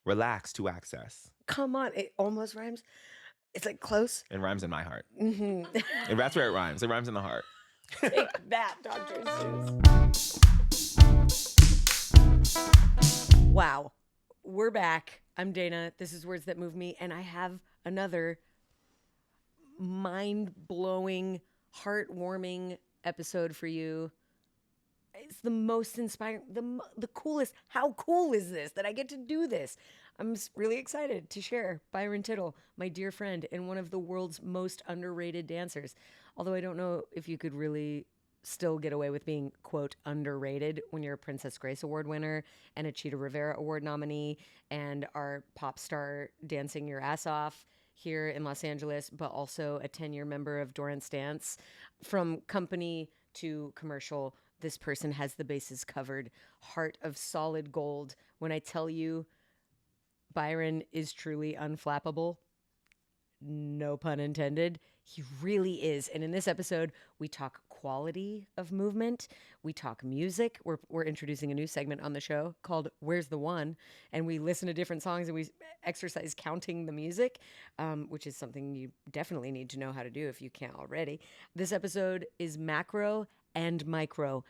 Relax to access. Come on, it almost rhymes. It's like close. It rhymes in my heart. Mm-hmm. And that's where it rhymes. It rhymes in the heart. Take that, Dr. Seuss. Wow. We're back. I'm Dana. This is Words That Move Me. And I have another mind-blowing, heartwarming episode for you. It's the most inspiring, the coolest. How cool is this that I get to do this? I'm really excited to share Byron Tittle, my dear friend, and one of the world's most underrated dancers. Although I don't know if you could really still get away with being, quote, underrated when you're a Princess Grace Award winner and a Cheetah Rivera Award nominee and are pop star dancing your ass off here in Los Angeles, but also a 10-year member of Dorrance Dance. From company to commercial, this person has the bases covered. Heart of solid gold. When I tell you Byron is truly unflappable, no pun intended, he really is. And in this episode, we talk quality of movement. We talk music. We're introducing a new segment on the show called Where's the One? And we listen to different songs and we exercise counting the music, which is something you definitely need to know how to do if you can't already. This episode is macro and micro.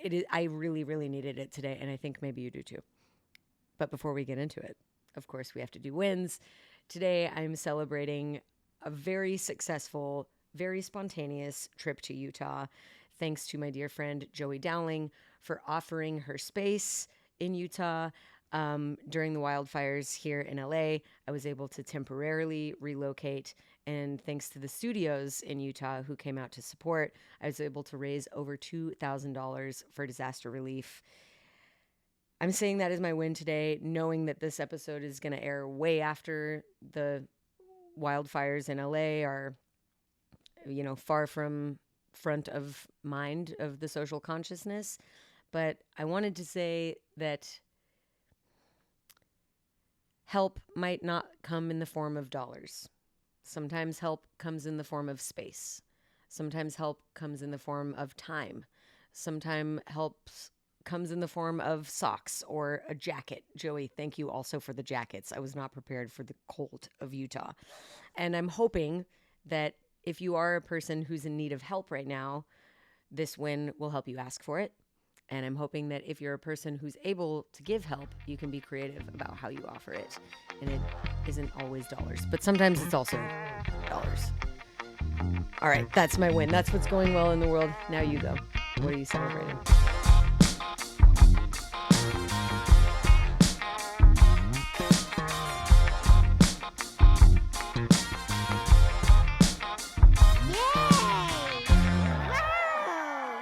It is. I really, really needed it today, and I think maybe you do too. But before we get into it, of course, we have to do wins. Today, I'm celebrating a very successful, very spontaneous trip to Utah, thanks to my dear friend Joey Dowling for offering her space in Utah. During the wildfires here in LA, I was able to temporarily relocate, and thanks to the studios in Utah who came out to support, I was able to raise over $2,000 for disaster relief. I'm saying that as my win today, knowing that this episode is going to air way after the wildfires in LA are, far from front of mind of the social consciousness. But I wanted to say that help might not come in the form of dollars. Sometimes help comes in the form of space. Sometimes help comes in the form of time. Sometimes help comes in the form of socks or a jacket. Joey, thank you also for the jackets. I was not prepared for the cold of Utah. And I'm hoping that if you are a person who's in need of help right now, this win will help you ask for it. And I'm hoping that if you're a person who's able to give help, you can be creative about how you offer it. And it isn't always dollars, but sometimes it's also dollars. All right, that's my win. That's what's going well in the world. Now you go. What are you celebrating?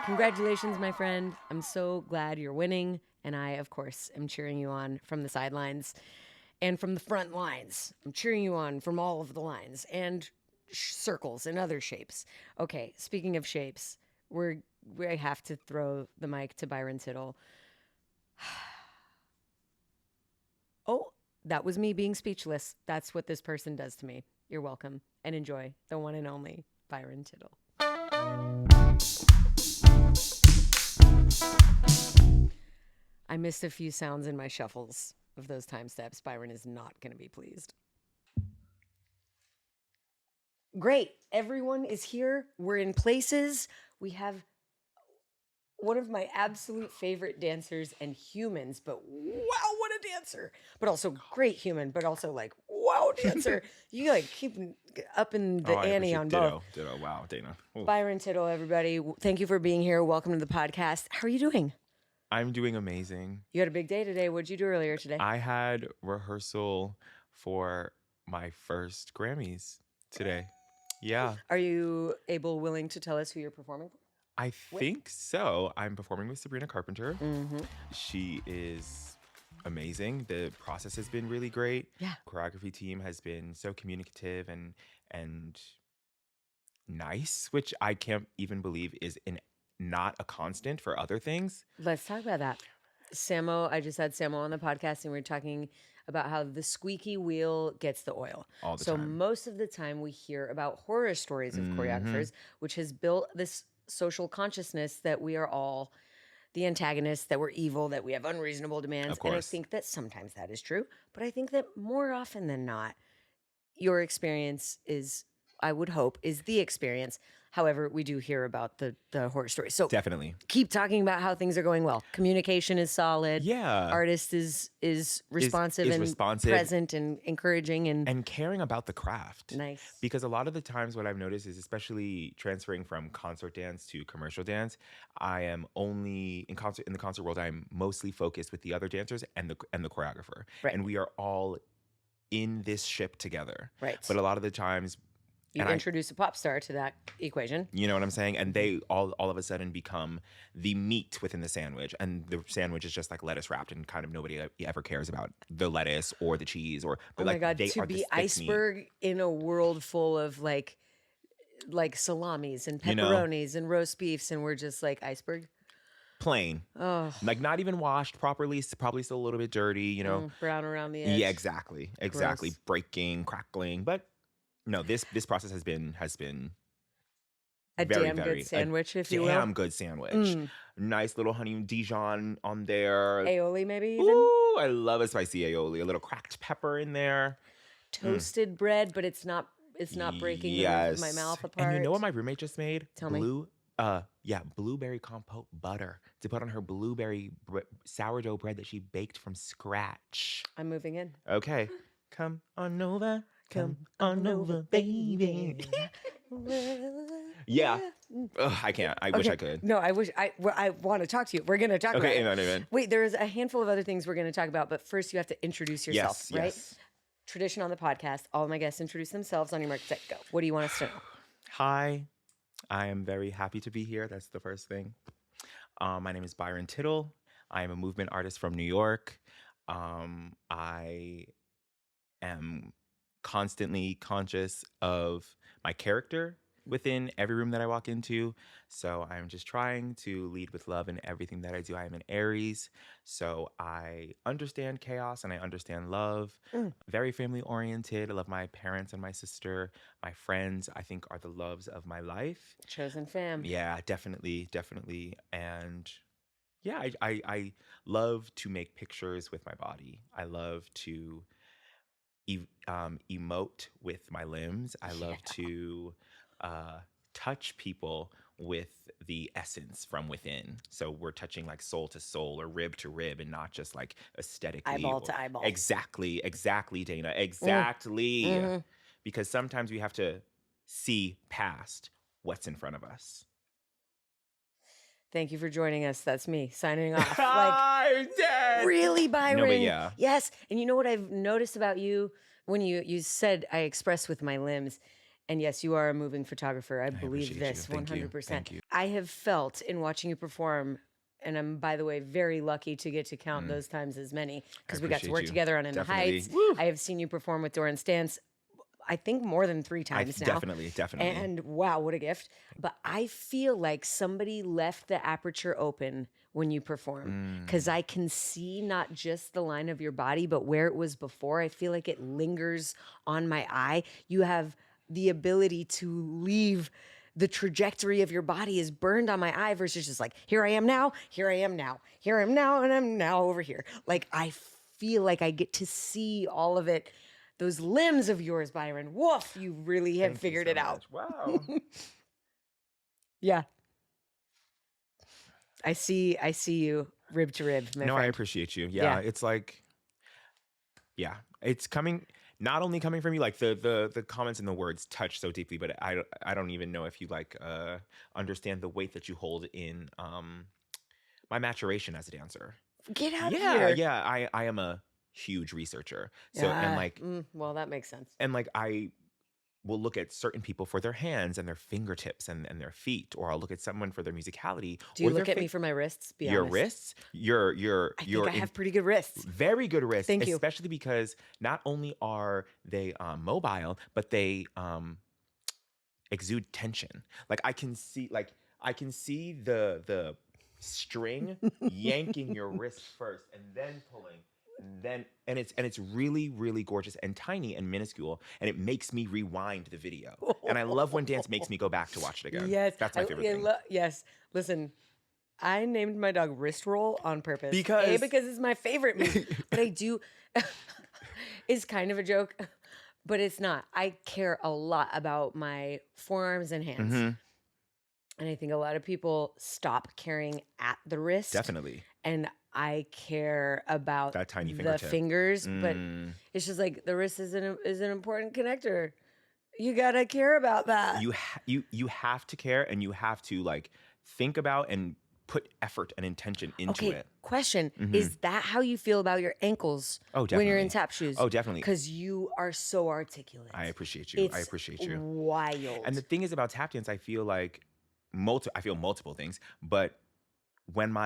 Congratulations, my friend. I'm so glad you're winning. And I, of course, am cheering you on from the sidelines and from the front lines. I'm cheering you on from all of the lines and circles and other shapes. Okay, speaking of shapes, we have to throw the mic to Byron Tittle. Oh, that was me being speechless. That's what this person does to me. You're welcome. And enjoy the one and only Byron Tittle. I missed a few sounds in my shuffles of those time steps. Byron is not going to be pleased. Great. Everyone is here. We're in places. We have one of my absolute favorite dancers and humans, but wow, what a dancer. But also great human, but also wow, dancer. You keep up in the ante on both. Ditto. Wow, Dana. Ooh. Byron Tittle, everybody. Thank you for being here. Welcome to the podcast. How are you doing? I'm doing amazing. You had a big day today. What did you do earlier today? I had rehearsal for my first Grammys today. Yeah. Are you willing to tell us who you're performing for? I think so. I'm performing with Sabrina Carpenter. Mm-hmm. She is amazing. The process has been really great. Yeah. Choreography team has been so communicative and nice, which I can't even believe is not a constant for other things. Let's talk about that. Samo, I just had Samo on the podcast and we were talking about how the squeaky wheel gets the oil. All the time. So most of the time we hear about horror stories of choreographers, which has built this social consciousness that we are all the antagonists, that we're evil, that we have unreasonable demands. Of And I course. think that sometimes that is true, but I think that more often than not, your experience is, I would hope, is the experience. However, we do hear about the horror stories. So Definitely. keep talking about how things are going well. Communication is solid. Yeah. Artist is responsive Is and responsive present and encouraging and and caring about the craft. nice. Because a lot of the times what I've noticed is, especially transferring from concert dance to commercial dance, I am only in the concert world, I'm mostly focused with the other dancers and the choreographer. Right. And we are all in this ship together. Right. But a lot of the times, You and I, introduce a pop star to that equation. you know what I'm saying? And they all of a sudden become the meat within the sandwich. And the sandwich is just like lettuce wrapped, and kind of nobody ever cares about the lettuce or the cheese or, but Oh my like God, they to are be this thick meat. iceberg in a world full of like salamis and You know. pepperonis and roast beefs, and we're just like iceberg. Plain. Oh, Like not even washed properly, probably still a little bit dirty, you know. brown around the edge. Yeah, exactly. Exactly. Gross. Breaking, crackling. But no, this process has been A very, damn very good sandwich, if you will. damn good sandwich. Nice little honey Dijon on there. Aioli, maybe even. Ooh, I love a spicy aioli. A little cracked pepper in there. Toasted bread, but it's not breaking the roof of my mouth apart. And you know what my roommate just made? Tell me. Blueberry compote butter to put on her blueberry sourdough bread that she baked from scratch. I'm moving in. Okay. Come on over. Come on over, baby. Yeah. Ugh, I can't. I wish I could. No, I wish I want to talk to you. We're going to talk about Okay, it. amen. Wait, there's a handful of other things we're going to talk about, but first you have to introduce yourself, Yes, right? yes. Tradition on the podcast. All of my guests introduce themselves. On your mark, set, go. What do you want us to know? Hi. I am very happy to be here. That's the first thing. My name is Byron Tittle. I am a movement artist from New York. I am constantly conscious of my character within every room that I walk into. So I'm just trying to lead with love in everything that I do. I am an Aries, so I understand chaos and I understand love. Very family oriented. I love my parents and my sister. My friends, I think, are the loves of my life. Chosen fam. Yeah, definitely. And yeah, I love to make pictures with my body. I love to emote with my limbs. I love to touch people with the essence from within. So we're touching like soul to soul or rib to rib, and not just like aesthetically. Eyeball to eyeball. Exactly, Dana. Exactly. Because sometimes we have to see past what's in front of us. Thank you for joining us. That's me signing off. I'm dead. Really, Byron? No, but yeah. Yes. And you know what I've noticed about you when you said I express with my limbs, and yes, you are a moving photographer. I believe appreciate this you. Thank you. 100%. Thank you. I have felt in watching you perform, and I'm, by the way, very lucky to get to count those times as many, because we got to appreciate work you. together on In the Definitely. Heights. Woo. I have seen you perform with Doran Stance, I think more than 3 times now. Definitely. And wow, what a gift. But I feel like somebody left the aperture open when you perform, because I can see not just the line of your body, but where it was before. I feel like it lingers on my eye. You have the ability to leave the trajectory of your body is burned on my eye versus just like, here I am now, here I am now, here I am now, and I'm now over here. Like, I feel like I get to see all of it. Those limbs of yours, Byron. Woof, you really have Thank you figured so it out. much. Wow. Yeah. I see you rib to rib, my No, I friend. appreciate you. Yeah. It's like, it's coming. Not only coming from you, like the comments and the words touch so deeply, but I don't even know if you like understand the weight that you hold in my maturation as a dancer. Get out of here. Yeah. I am a huge researcher. So and like well, that makes sense. and like I will look at certain people for their hands and their fingertips and their feet, or I'll look at someone for their musicality. Do you or their look at me for my wrists? Be your honest. wrists? Your I think I have pretty good wrists. very good wrists. Thank you. Especially because not only are they mobile, but they exude tension. Like I can see the string yanking your wrist first and then pulling. And it's really, really gorgeous and tiny and minuscule, and it makes me rewind the video. And I love when dance makes me go back to watch it again. Yes. That's my favorite thing. Yes. Listen, I named my dog Wrist Roll on purpose. Because because it's my favorite move. But I do. It's kind of a joke, but it's not. I care a lot about my forearms and hands. And I think a lot of people stop caring at the wrist. Definitely. And I care about that tiny the fingertip. fingers, but it's just like the wrist is an important connector. You gotta care about that. You have to care, and you have to like think about and put effort and intention into it. Question: Is that how you feel about your ankles when you're in tap shoes? Oh, definitely. Because you are so articulate. I appreciate you. It's I appreciate you. Wild. And the thing is about tap dance, I feel like multiple things, but when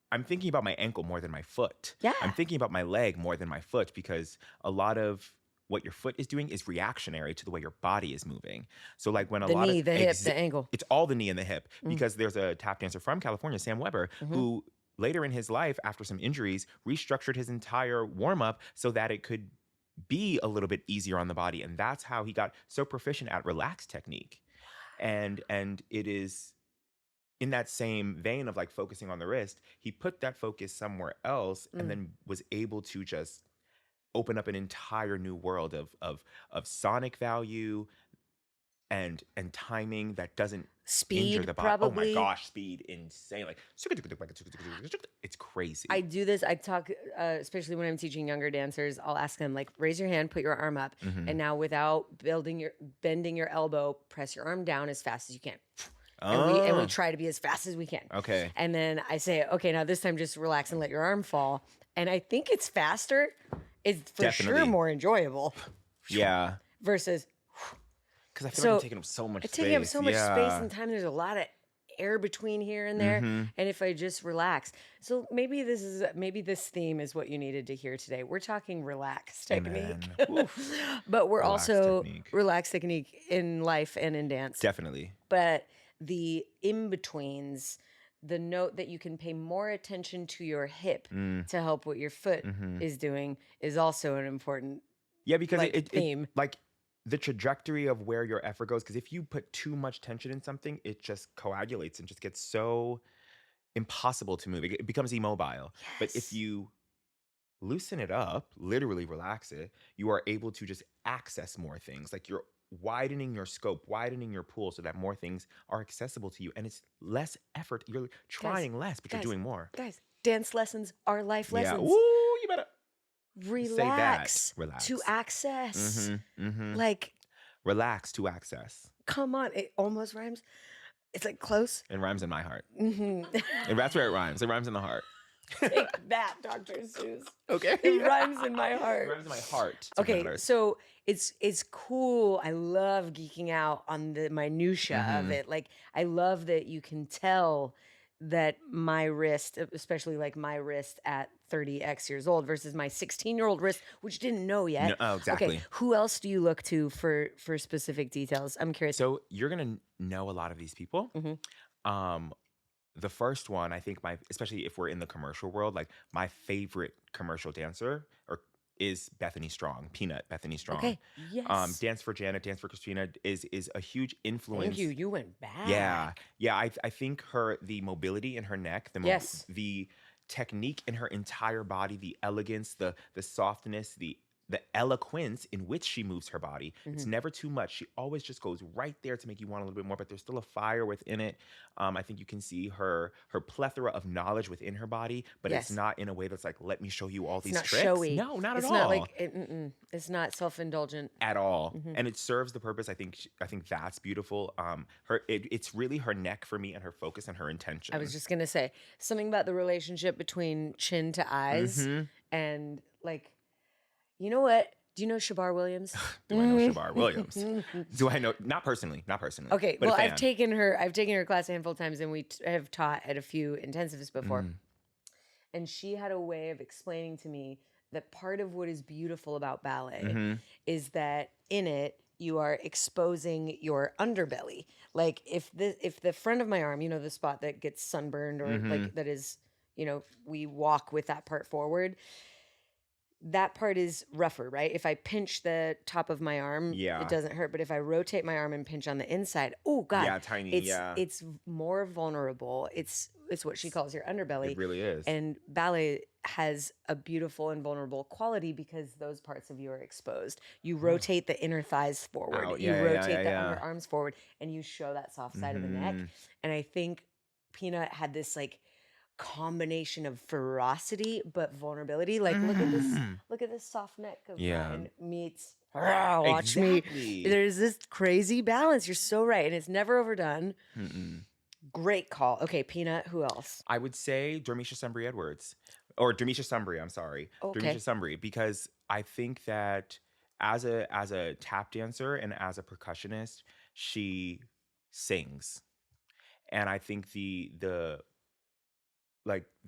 I'm thinking about my ankle more than my foot. Yeah. I'm thinking about my leg more than my foot, because a lot of what your foot is doing is reactionary to the way your body is moving. So like when the knee, the hip, the ankle. It's all the knee and the hip, because there's a tap dancer from California, Sam Weber, who later in his life, after some injuries, restructured his entire warm-up so that it could be a little bit easier on the body. And that's how he got so proficient at relax technique. And it is in that same vein of like focusing on the wrist, he put that focus somewhere else and then was able to just open up an entire new world of sonic value and timing that doesn't injure the body. Probably. Oh my gosh, speed, insane. Like it's crazy. I do this. I talk, especially when I'm teaching younger dancers. I'll ask them like, raise your hand, put your arm up, and now without bending your elbow, press your arm down as fast as you can. And we try to be as fast as we can. Okay. And then I say, okay, now this time just relax and let your arm fall. And I think it's faster. It's for sure more enjoyable. Yeah. Versus. Because I feel like I'm taking up so much space. Taking up so much space and time. There's a lot of air between here and there. And if I just relax. So maybe this theme is what you needed to hear today. We're talking relax technique. But we're also relax technique in life and in dance. Definitely. But the in-betweens, the note that you can pay more attention to your hip to help what your foot is doing is also an important because theme. It like the trajectory of where your effort goes, because if you put too much tension in something, it just coagulates and just gets so impossible to move. It becomes immobile. Yes. But if you loosen it up, literally relax it, you are able to just access more things. Like you're widening your scope, widening your pool so that more things are accessible to you. And it's less effort. You're trying less, but you're doing more. Guys, dance lessons are life lessons. Ooh, you better relax, relax to access. Like relax to access. Come on, it almost rhymes. It's like close. It rhymes in my heart. And that's where it rhymes. It rhymes in the heart. Take that, Dr. Seuss. Okay. It rhymes in my heart. It rhymes in my heart. Okay, so it's cool. I love geeking out on the minutia of it. Like I love that you can tell that my wrist, especially like my wrist at 30x years old versus my 16-year-old wrist, which didn't know yet. No, exactly. Okay, who else do you look to for specific details? I'm curious. So you're gonna know a lot of these people. The first one, I think especially if we're in the commercial world, like my favorite commercial dancer is Bethany Strong, Peanut Bethany Strong. Okay, yes. Dance for Janet, Dance for Christina is a huge influence. Thank you. You went back. Yeah. I think the mobility in her neck, the technique in her entire body, the elegance, the softness, the eloquence in which she moves her body. It's never too much. She always just goes right there to make you want a little bit more, but there's still a fire within it. I think you can see her plethora of knowledge within her body, but it's not in a way that's like, let me show you all these tricks. Showy. No, not at all. It's not like it's not self-indulgent at all, and it serves the purpose. I think that's beautiful. It's really her neck for me, and her focus and her intention. I was just gonna say something about the relationship between chin to eyes and like. You know what? Do you know Shabar Williams? Do I know Shabar Williams? Do I know? Not personally. Okay. Well, I've taken her class a handful of times, and we have taught at a few intensives before. And she had a way of explaining to me that part of what is beautiful about ballet is that in it you are exposing your underbelly. Like if the front of my arm, you know, the spot that gets sunburned or like that is, you know, we walk with that part forward. that part is rougher, right? If I pinch the top of my arm, Yeah. it doesn't hurt. But if I rotate my arm and pinch on the inside, oh God, Yeah, tiny, it's more vulnerable. It's what she calls your underbelly. It really is. And ballet has a beautiful and vulnerable quality because those parts of you are exposed. You rotate the inner thighs forward. Out. You Yeah, rotate the yeah. underarms forward, and you show that soft side of the neck. And I think Peanut had this like combination of ferocity but vulnerability. Like look at this soft neck of mine meets watch me. There's this crazy balance. You're so right, and it's never overdone. Great call. Okay, Peanut, who else? I would say Dormisha Sumbry Edwards. Or Dormisha Sumbry, I'm sorry. Okay. Dormisha Sumbry, because I think that as a tap dancer and as a percussionist, she sings. And I think the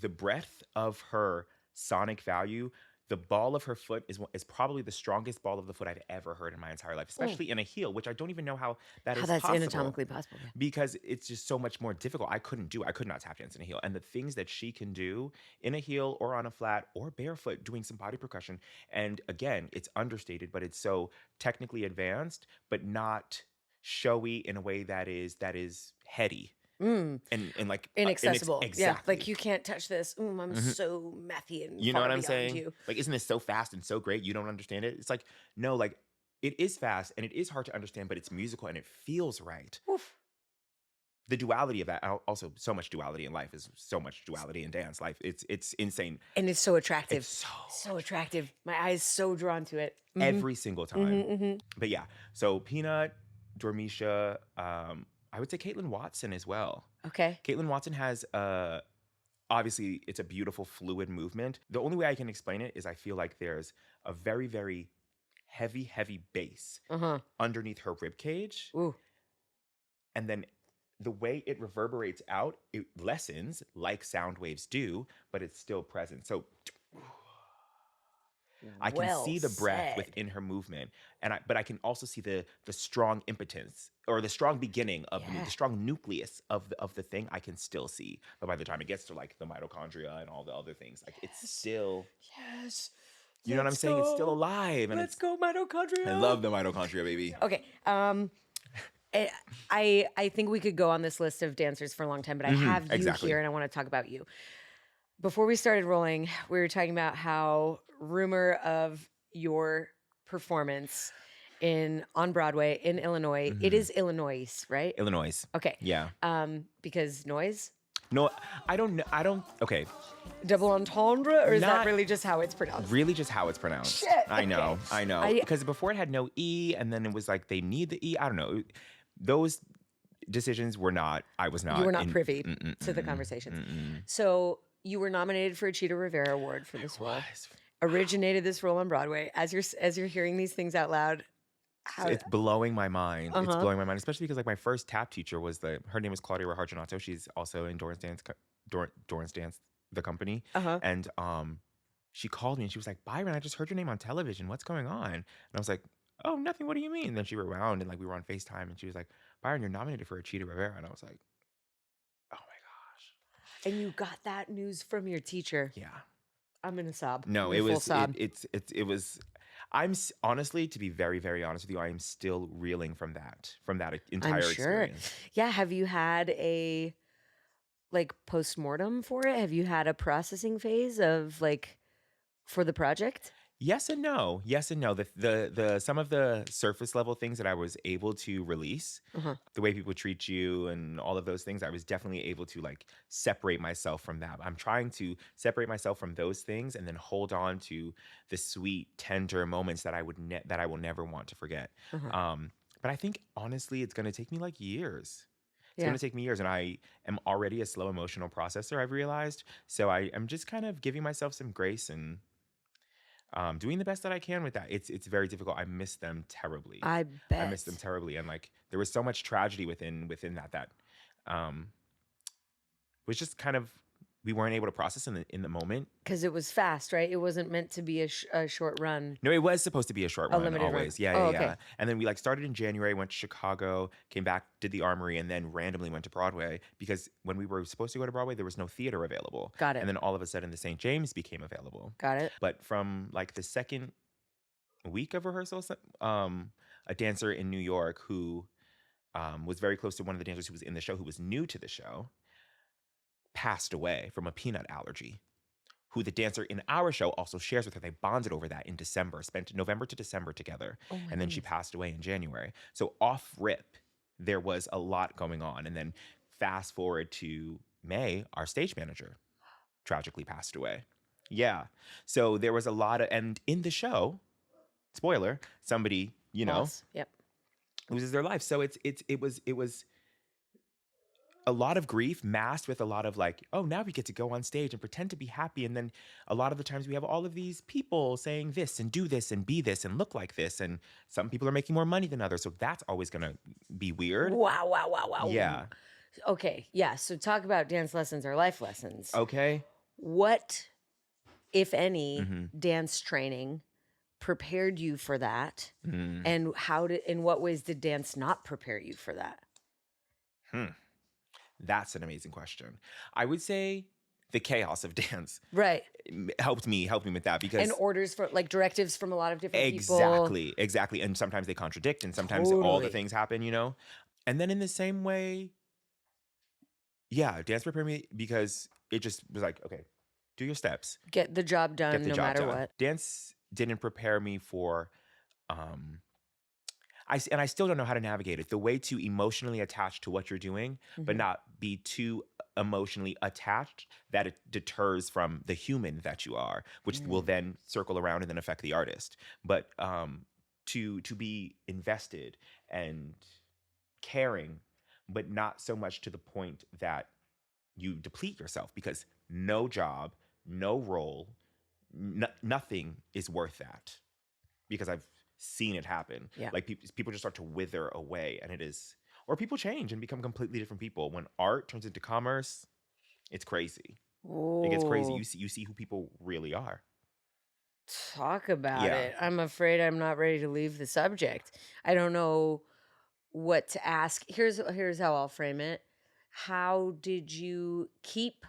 breadth of her sonic value, the ball of her foot is probably the strongest ball of the foot I've ever heard in my entire life, especially in a heel, which I don't even know how that's possible. Anatomically possible. Because it's just so much more difficult. I could not tap dance in a heel. And the things that she can do in a heel or on a flat or barefoot doing some body percussion. And again, it's understated, but it's so technically advanced, but not showy in a way that is heady. And like inaccessible. Exactly. Yeah, like you can't touch this. I'm so methy and you know what I'm beyond saying? You. Like, isn't this so fast and so great? You don't understand it. It's like, no, like it is fast and it is hard to understand, but it's musical and it feels right. Oof. The duality of that, also so much duality in life is so much duality in dance life. It's insane. And it's so attractive. It's so attractive. My eyes so drawn to it. Every single time. But yeah, so Peanut, Dormisha, I would say Caitlin Watson as well. Okay. Caitlin Watson has obviously it's a beautiful fluid movement. The only way I can explain it is I feel like there's a very, very heavy bass underneath her rib cage. Ooh. And then the way it reverberates out, it lessens like sound waves do, but it's still present. So I can see the breath within her movement, but I can also see the strong impotence or the strong beginning of the strong nucleus of the thing. I can still see, but by the time it gets to like the mitochondria and all the other things, like it's still you know what I'm saying? It's still alive. And let's go mitochondria. I love the mitochondria, baby. Okay. I think we could go on this list of dancers for a long time, but I have you here and I want to talk about you. Before we started rolling, we were talking about how rumor of your performance on Broadway in Illinois. It is Illinois, right? Illinois. Okay. Yeah. Because noise? No, I don't. Okay. Double entendre, or is that really just how it's pronounced? Really, just how it's pronounced. Shit. I know. Because before it had no E, and then it was like they need the E. I don't know. Those decisions were not. I was not. You were not privy to the conversations. So you were nominated for a Cheetah Rivera Award for this role. Originated this role on Broadway. As you're hearing these things out loud, it's blowing my mind. It's blowing my mind, especially because like my first tap teacher was her name was Claudia Raharjanato. She's also in Dorrance Dance, the company. And she called me and she was like, "Byron, I just heard your name on television. What's going on?" And I was like, "Oh, nothing. What do you mean?" And then she rewound and like we were on FaceTime and she was like, "Byron, you're nominated for a Cheetah Rivera." And I was like, "Oh my gosh." And you got that news from your teacher. Yeah. I'm gonna sob. No, it was it was. I'm honestly, to be very, very honest with you, I am still reeling from that entire experience. Yeah. Have you had a like post-mortem for it? Have you had a processing phase of like for the project? Yes and no. Yes and no. The some of the surface level things that I was able to release, the way people treat you and all of those things, I was definitely able to like separate myself from that. I'm trying to separate myself from those things and then hold on to the sweet, tender moments that I will never want to forget. But I think honestly, it's going to take me like years. It's going to take me years, and I am already a slow emotional processor, I've realized. So I am just kind of giving myself some grace and doing the best that I can with that. It's very difficult. I miss them terribly. I bet. I miss them terribly. And like there was so much tragedy within that was just kind of we weren't able to process in the moment. Because it was fast, right? It wasn't meant to be a short run, No, it was supposed to be a short a run limited run. always. Yeah, Oh, yeah, okay. yeah. And then we like started in January, went to Chicago, came back, did the Armory, and then randomly went to Broadway because when we were supposed to go to Broadway, there was no theater available. Got it. And then all of a sudden, the St. James became available. Got it. But from like the second week of rehearsals, a dancer in New York who was very close to one of the dancers who was in the show, who was new to the show, passed away from a peanut allergy, who the dancer in our show also shares with her. They bonded over that in December, spent November to December together. Oh my And then she goodness. passed away in January. So off rip, there was a lot going on. And then fast forward to May, our stage manager tragically passed away. Yeah. So there was a lot of, and in the show, spoiler, somebody, you know, Loss. Yep. loses their life. So it was a lot of grief masked with a lot of like, oh, now we get to go on stage and pretend to be happy. And then a lot of the times we have all of these people saying this and do this and be this and look like this. And some people are making more money than others. So that's always going to be weird. Wow, wow, wow, wow. Yeah. Okay. Yeah. So talk about dance lessons or life lessons. Okay. What, if any, Mhm. dance training prepared you for that? Mm. And in what ways did dance not prepare you for that? That's an amazing question. I would say the chaos of dance Right. helped me with that because And orders for like directives from a lot of different people. exactly. And sometimes they contradict and sometimes all Totally. the things happen, you know? And then in the same way, yeah, dance prepared me because it just was like, okay, do your steps. Get the job done Get the no job matter done. what. Dance didn't prepare me for I still don't know how to navigate it. The way to emotionally attach to what you're doing, but Mhm. not be too emotionally attached that it deters from the human that you are, which will then circle around and then affect the artist. But to be invested and caring, but not so much to the point that you deplete yourself, because no job, no role, nothing is worth that, because I've seen it happen. Yeah. Like people just start to wither away, and it is, or people change and become completely different people. When art turns into commerce, it's crazy. It gets crazy. Ooh, You see who people really are. talk about Yeah. it. I'm afraid I'm not ready to leave the subject. I don't know what to ask. Here's how I'll frame it. How did you keep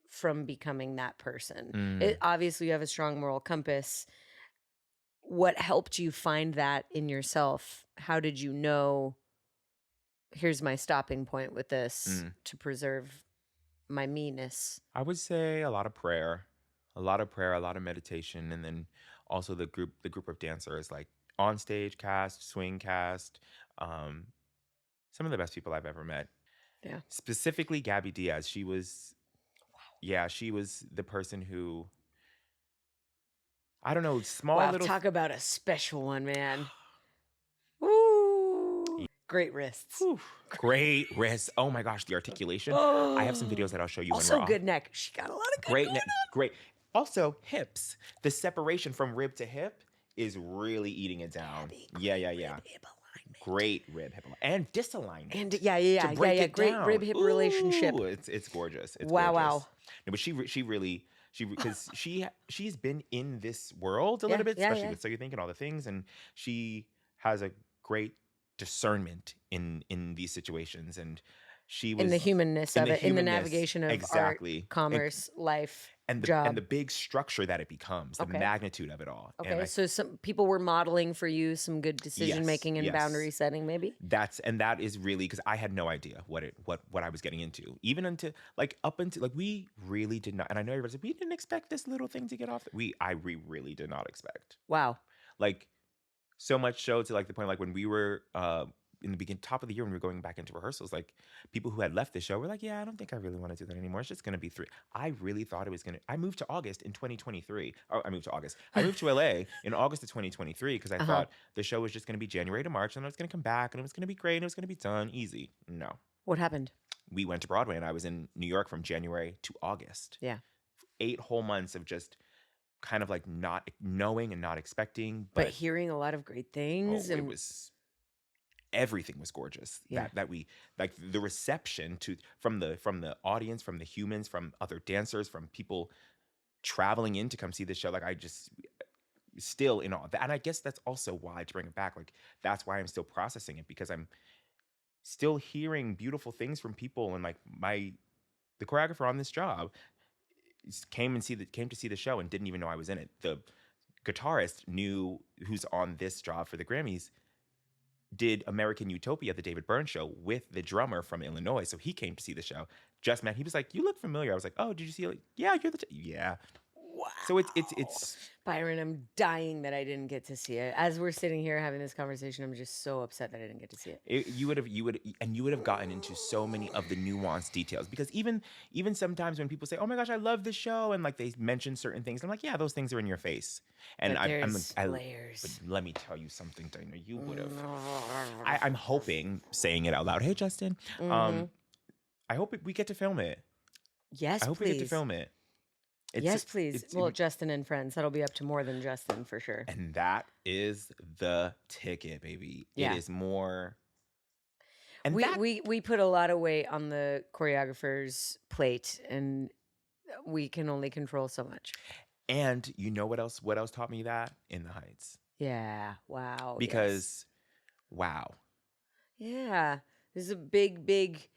from becoming that person? Mm. Obviously, you have a strong moral compass. What helped you find that in yourself? How did you know, here's my stopping point with this to preserve my meanness? I would say a lot of prayer, a lot of meditation, and then also the group of dancers, like on stage cast, swing cast, some of the best people I've ever met. Yeah. Specifically, Gabby Diaz. She was the person who, I don't know, small Wow, little. talk about a special one, man. Ooh, great wrists. Whew, great wrist. Oh my gosh, the articulation. I have some videos that I'll show you when Also we're off. good neck. She got a lot of good Great going neck, great. Also, hips. The separation from rib to hip is really eating it down. Yeah. rib hip alignment. Great rib hip and disalignment. And yeah. To break it Great down. rib hip relationship. Ooh, it's gorgeous. It's Wow, gorgeous. wow. No, but because she's been in this world a little bit, yeah, especially yeah. with So You Think and all the things, and she has a great discernment in these situations, and she was In the humanness of it, in the navigation of exactly art, commerce, life, and job. the big structure that it becomes, the Okay. magnitude of it all. Okay, And so some people were modeling for you some good decision making and yes. boundary setting, maybe. that is really, because I had no idea what I was getting into, even until we really did not. And I know everybody said we didn't expect this little thing to get off. We really did not expect, Wow. like, so much so to like the point, like when we were in the top of the year when we were going back into rehearsals, like people who had left the show were like, yeah, I don't think I really want to do that anymore. It's just going to be 3. I really thought it was going to, I moved to August in 2023. Oh, I moved to LA in August of 2023 because I thought the show was just going to be January to March, and I was going to come back and it was going to be great and it was going to be done easy. No. What happened? We went to Broadway and I was in New York from January to August. Yeah. 8 whole months of just kind of like not knowing and not expecting, But hearing a lot of great things. it And was everything was gorgeous. Yeah. That we like the reception from the audience, from the humans, from other dancers, from people traveling in to come see the show. Like I just still in awe. And I guess that's also why, to bring it back, like that's why I'm still processing it, because I'm still hearing beautiful things from people. And like the choreographer on this job came to see the show and didn't even know I was in it. The guitarist who's on this job for the Grammys did American Utopia, the David Byrne show, with the drummer from Illinois. So he came to see the show. Just met. He was like, "You look familiar." I was like, "Oh, did you see it?" Yeah, you're yeah. Wow. So it's Byron, I'm dying that I didn't get to see it. As we're sitting here having this conversation, I'm just so upset that I didn't get to see it. you would have gotten into so many of the nuanced details, because even sometimes when people say, "Oh my gosh, I love this show," and like they mention certain things, I'm like, "Yeah, those things are in your face." And But there's layers. But let me tell you something, Dana. You would have. I'm hoping, saying it out loud. Hey, Justin. I hope we get to film it. Yes, I hope please. we get to film it. Yes, please. Well, Justin and friends. That'll be up to more than Justin for sure. And that is the ticket, baby. Yeah. It is more. And we put a lot of weight on the choreographer's plate, and we can only control so much. And you know what else? What else taught me that? In the Heights. Yeah. Wow. Because, wow. Yeah. This is a big, big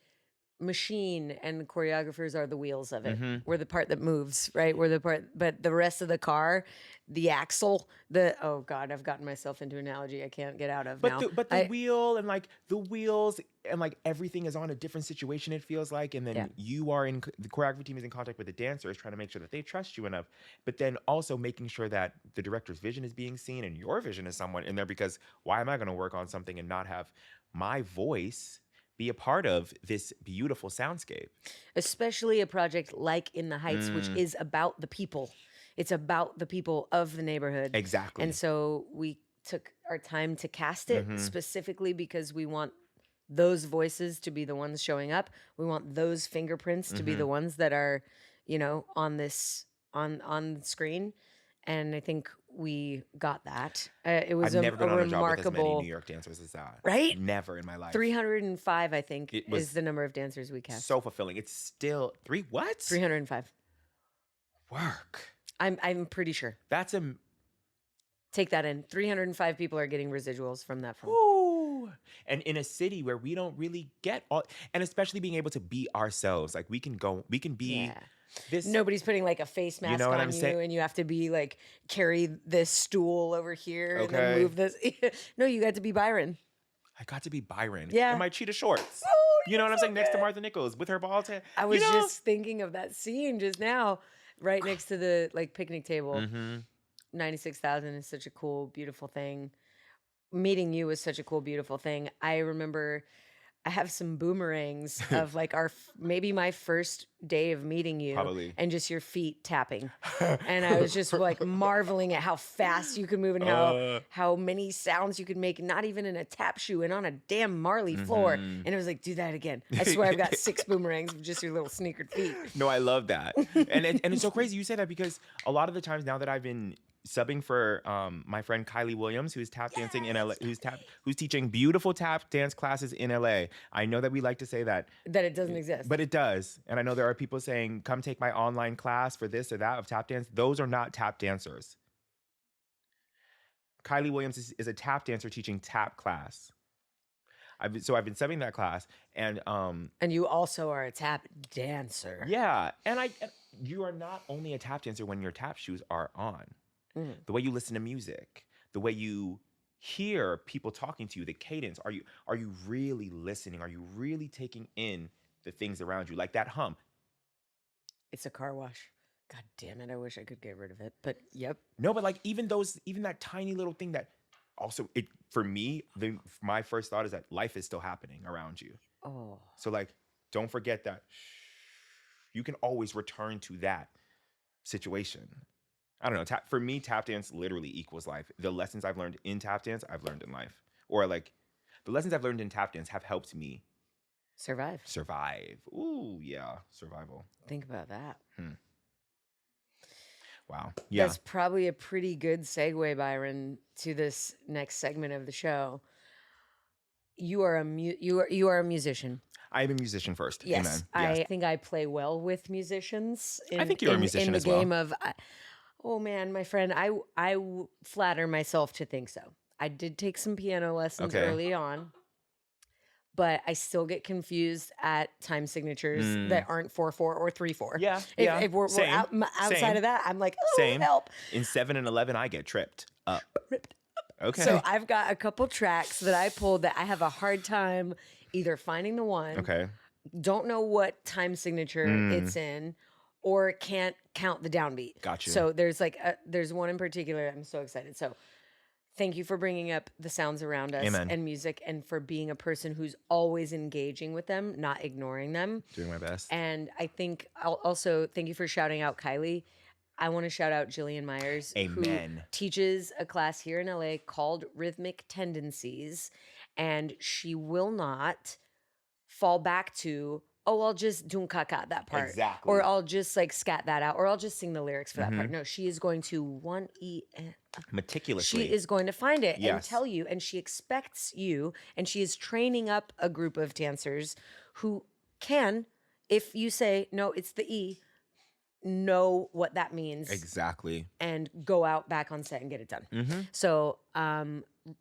machine, and choreographers are the wheels of it. We're the part that moves, right? We're the part, but the rest of the car, the axle, oh God, I've gotten myself into an analogy I can't get out of now. But the wheel, and like the wheels, and like everything is on a different situation, it feels like. And then you are the choreography team is in contact with the dancers, trying to make sure that they trust you enough, but then also making sure that the director's vision is being seen and your vision is somewhat in there, because why am I going to work on something and not have my voice be a part of this beautiful soundscape? Especially a project like In the Heights, which is about the people. It's about the people of the neighborhood. Exactly. And so we took our time to cast it specifically because we want those voices to be the ones showing up. We want those fingerprints to be the ones that are, on this, on screen. And I think we got that. It was I've never been on a job with as many remarkable New York dancers as that. Right? Never in my life. 305, I think, is the number of dancers we cast. So fulfilling. It's still 305. Work. I'm pretty sure. That's Take that in. 305 people are getting residuals from that film. Ooh. And in a city where we don't really get all, and especially being able to be ourselves. Like we can be this. Nobody's putting like a face mask on you, and you have to be like, carry this stool over here and then move this. No, you got to be Byron. I got to be Byron. Yeah. In my cheetah shorts. Oh, you know what I'm saying? Next to Martha Nichols with her ball head. I was just thinking of that scene just now, right next to the like picnic table. 96,000 is such a cool, beautiful thing. Meeting you was such a cool, beautiful thing. I remember I have some boomerangs of like maybe my first day of meeting you. Probably. And just your feet tapping. And I was just like marveling at how fast you could move and how many sounds you could make, not even in a tap shoe and on a damn Marley floor. And it was like, do that again. I swear I've got 6 boomerangs of just your little sneakered feet. No, I love that. And it's so crazy you say that, because a lot of the times now that I've been subbing for my friend Kylie Williams, who's tap dancing in LA, who's teaching beautiful tap dance classes in LA. I know that we like to say that it doesn't exist, but it does. And I know there are people saying, "Come take my online class for this or that of tap dance." Those are not tap dancers. Kylie Williams is a tap dancer teaching tap class. I've been subbing that class, and you also are a tap dancer. Yeah, and you are not only a tap dancer when your tap shoes are on. The way you listen to music, the way you hear people talking to you, the cadence. Are you really listening? Are you really taking in the things around you? Like that hum. It's a car wash. God damn it. I wish I could get rid of it. But yep. No, but like even that tiny little thing that also, for me, my first thought is that life is still happening around you. Oh. So like, don't forget that you can always return to that situation. I don't know. For me, tap dance literally equals life. The lessons I've learned in tap dance, I've learned in life. Or like, the lessons I've learned in tap dance have helped me survive. Ooh, yeah. Survival. Think about that. Wow. Yeah. That's probably a pretty good segue, Byron, to this next segment of the show. You are you are a musician. I am a musician first. Yes, Amen. I Yes. think I play well with musicians. I think you're a musician in the as well. game of. Oh man, my friend, I flatter myself to think so. I did take some piano lessons Okay. early on, but I still get confused at time signatures that aren't 4/4 or 3/4. Yeah, If we're Same. outside Same. of that, I'm like, oh, Same. help. In 7 and 11, I get tripped up. Okay. So I've got a couple tracks that I pulled that I have a hard time either finding the one, Okay. don't know what time signature it's in, or can't count the downbeat. Got you. So there's there's one in particular. I'm so excited. So thank you for bringing up the sounds around us Amen. and music, and for being a person who's always engaging with them, not ignoring them. Doing my best. And I think I'll also thank you for shouting out Kylie. I want to shout out Jillian Myers, who Amen. teaches a class here in LA called Rhythmic Tendencies, and she will not fall back to, oh, I'll just dunka that part. Exactly. Or I'll just like scat that out, or I'll just sing the lyrics for that part. No, she is going to Meticulously. she is going to find it and Yes. tell you, and she expects you, and she is training up a group of dancers who can, if you say, no, it's the E, know what that means Exactly. and go out back on set and get it done. So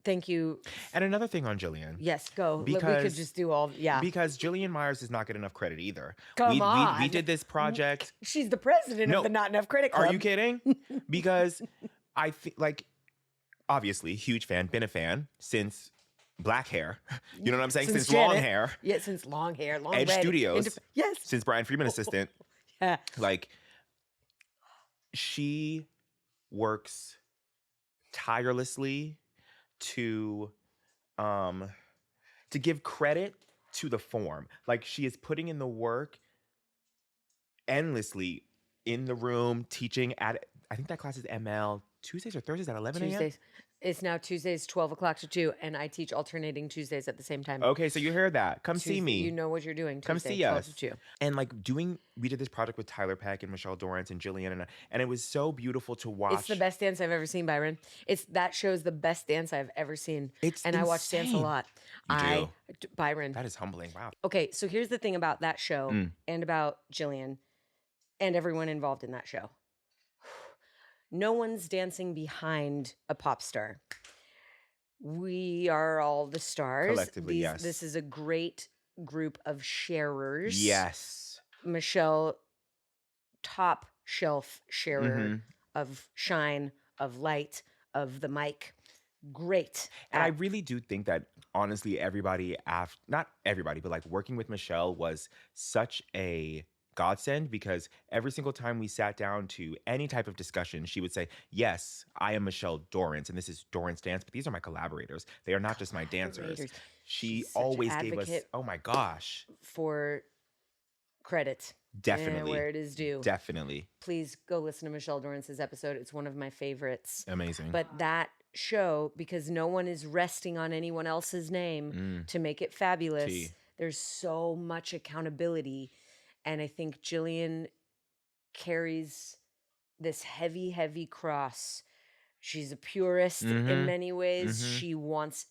thank you. And another thing on Jillian. Yes, go. We could Because- just do all, yeah. Because Jillian Myers does not get enough credit either. Come we on. did this project. She's the president No. of the Not Enough Critic Club. Are you kidding? Because I think, like, obviously, huge fan, been a fan since black hair. You know what I'm saying? Since long Janet. hair. Yeah, since long hair, long Edge red. Studios. Yes. Since Brian Freeman assistant. Yeah. Like, she works tirelessly to give credit to the form. Like, she is putting in the work endlessly in the room, teaching at, I think that class is ML Tuesdays or Thursdays at 11 a.m. Tuesdays. It's now Tuesdays, 12 o'clock to 2, and I teach alternating Tuesdays at the same time. Okay, so you heard that. Come see Tuesday- me. You know what you're doing. Come Tuesday, see 12 us. to 2. And like we did this project with Tyler Peck and Michelle Dorrance and Jillian, and it was so beautiful to watch. It's the best dance I've ever seen, Byron. That show's the best dance I've ever seen. It's and I watch dance a insane. lot. You Byron. That is humbling. Wow. Okay, so here's the thing about that show and about Jillian and everyone involved in that show. No one's dancing behind a pop star. We are all the stars. Collectively, yes. This is a great group of sharers. Yes. Michelle, top shelf sharer of shine, of light, of the mic. Great. And I really do think that honestly, everybody not everybody, but like working with Michelle was such a godsend, because every single time we sat down to any type of discussion, she would say, yes, I am Michelle Dorrance and this is Dorrance Dance, but these are my collaborators. They are not just my dancers. Collaborators. She She's such an always gave us, advocate. oh my gosh, for credit. definitely. Where it is due. Definitely. Please go listen to Michelle Dorrance's episode. It's one of my favorites. Amazing. But that show, because no one is resting on anyone else's name to make it fabulous, Tea. there's so much accountability. And I think Jillian carries this heavy, heavy cross. She's a purist in many ways. She wants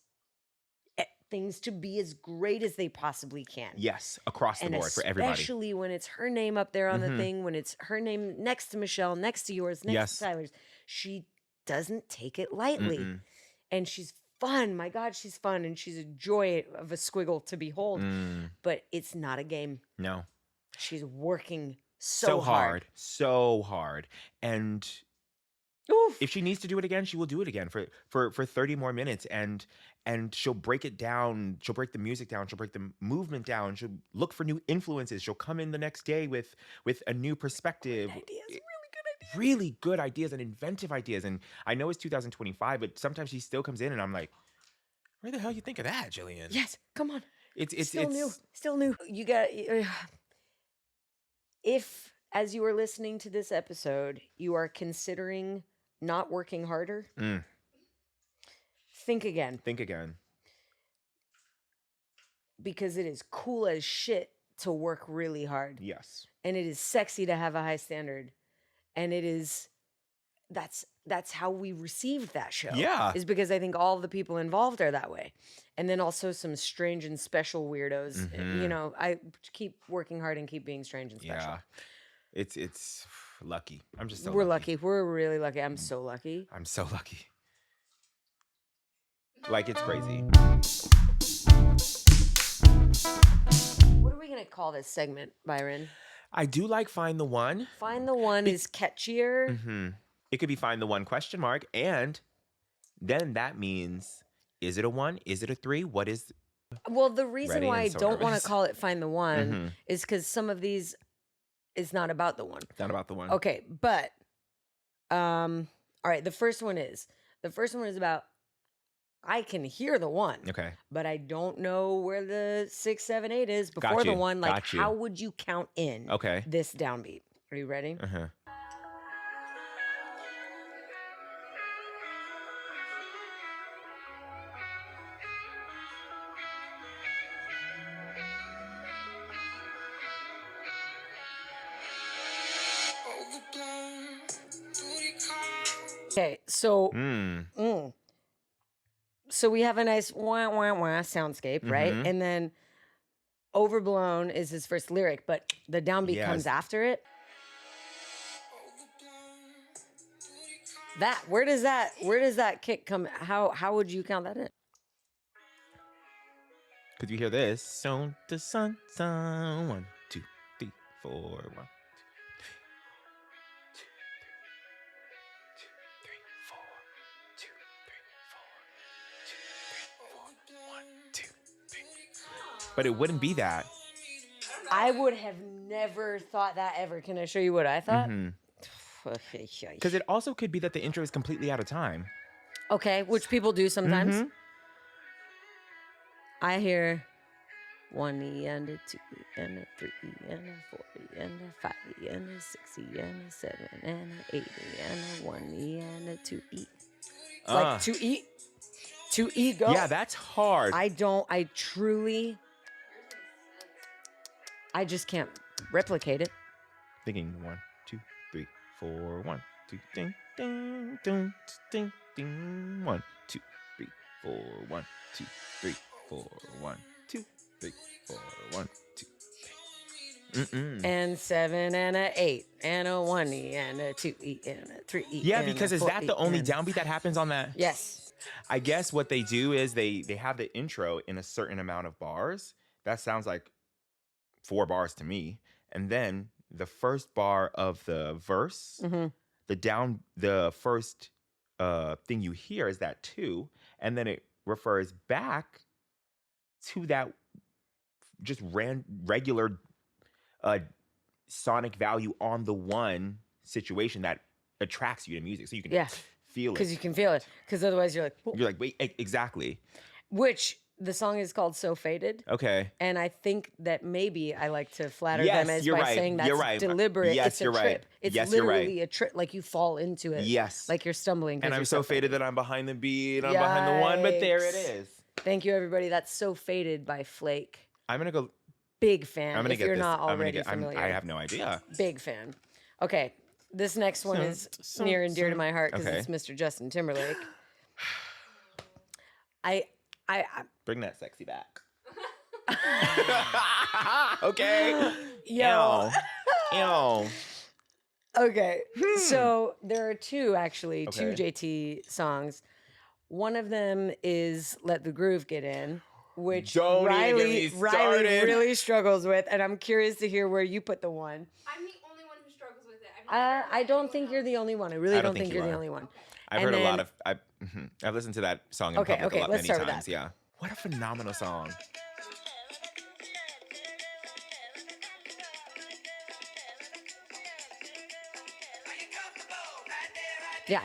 things to be as great as they possibly can. Yes, across the And board for everybody. especially when it's her name up there on the thing, when it's her name next to Michelle, next to yours, next Yes. to Tyler's, she doesn't take it lightly. And she's fun. My God, she's fun. And she's a joy of a squiggle to behold. But it's not a game. No. She's working So hard. So hard. And Oof. if she needs to do it again, she will do it again for 30 more minutes, and she'll break it down. She'll break the music down. She'll break the movement down. She'll look for new influences. She'll come in the next day with a new perspective. Really good ideas and inventive ideas. And I know it's 2025, but sometimes she still comes in and I'm like, where the hell you think of that, Jillian? Yes, come on. It's Still new. Still new. You got. If, as you are listening to this episode, you are considering not working harder, think again. Think again. Because it is cool as shit to work really hard. Yes. And it is sexy to have a high standard. And it is that's how we received that show. Yeah. Is because I think all of the people involved are that way. And then also some strange and special weirdos. You know, I keep working hard and keep being strange and special. Yeah. It's lucky. I'm just so We're lucky. lucky. We're really lucky. I'm so lucky. I'm so lucky. Like, it's crazy. What are we going to call this segment, Byron? I do like Find the One. Find the One is catchier. It could be Find the One question mark. And then that means, is it a 1? Is it a 3? What is... Well, the reason Ready why I and so don't want nervous. to call it Find the One is because some of these is not about the one. Not about the one. Okay, but all right, the first one is about I can hear the one. Okay. But I don't know where the 6, 7, 8 is before Got the you, one. Like, got you. how would you count in Okay. this downbeat? Are you ready? Uh-huh. Okay, so Mm. so we have a nice wah wah wah soundscape, right? And then Overblown is his first lyric, but the downbeat comes Yes. after it. Where does that kick come? How would you count that in? Could you hear this? So the sun, 1, 2, 3, 4, 1. 2, 3, 4. But it wouldn't be that. I would have never thought that ever. Can I show you what I thought? Because it also could be that the intro is completely out of time. Okay, which people do sometimes. I hear 1E and a 2E and a 3E and a 4E and a 5E and a 6E and a 7 and a 8E and a 1E and a 2E. Like 2E. 2E go. Yeah, that's hard. I just can't replicate it. Thinking 1, 2, 3, 4, 1, 2, ding, ding, ding, ding, ding. 1, 2, 3, 4, 1, 2, 3, 4, 1, 2, 3, 4, 1, 2. And 7 and a 8 and a 1E and a 2E and a 3E. Yeah, and because a is that 4E the only and- downbeat that happens on that? Yes. I guess what they do is they have the intro in a certain amount of bars. That sounds like 4 bars to me. And then the first bar of the verse, the first thing you hear is that 2, and then it refers back to that just regular sonic value on the 1 situation that attracts you to music. So you can feel it. Because you can feel it. Because otherwise you're like, You're like, wait, exactly. Which the song is called So Faded. Okay. And I think that maybe I like to flatter Yes, them as you're by right. saying that's You're right. deliberate. Yes, it's a you're trip. right. It's Yes, you're right. literally a trip. Like you fall into it. Yes. Like you're stumbling. 'cause And I'm you're so faded that I'm behind the beat. I'm behind the 1, but there it Yikes. is. Thank you, everybody. That's So Faded by Flake. I'm going to go. Big fan. I'm going to if get you're this. not I'm gonna already get, familiar. I have no idea. Big fan. Okay. This next one is near and dear to my heart because Okay. it's Mr. Justin Timberlake. I Bring that sexy back. Okay. Yo. Ew. Okay. So there are two Okay. JT songs. One of them is Let the Groove Get In, which Don't even get Riley me started. really struggles with, and I'm curious to hear where you put the one. I'm the only one who struggles with it. I've never heard I don't anyone think you're else. the only one. I really don't think you you're the are. only one. I've And heard a lot then- of. I've listened to that song in Okay, public okay, a lot, let's many start with times. that. Yeah. What a phenomenal song. Yeah.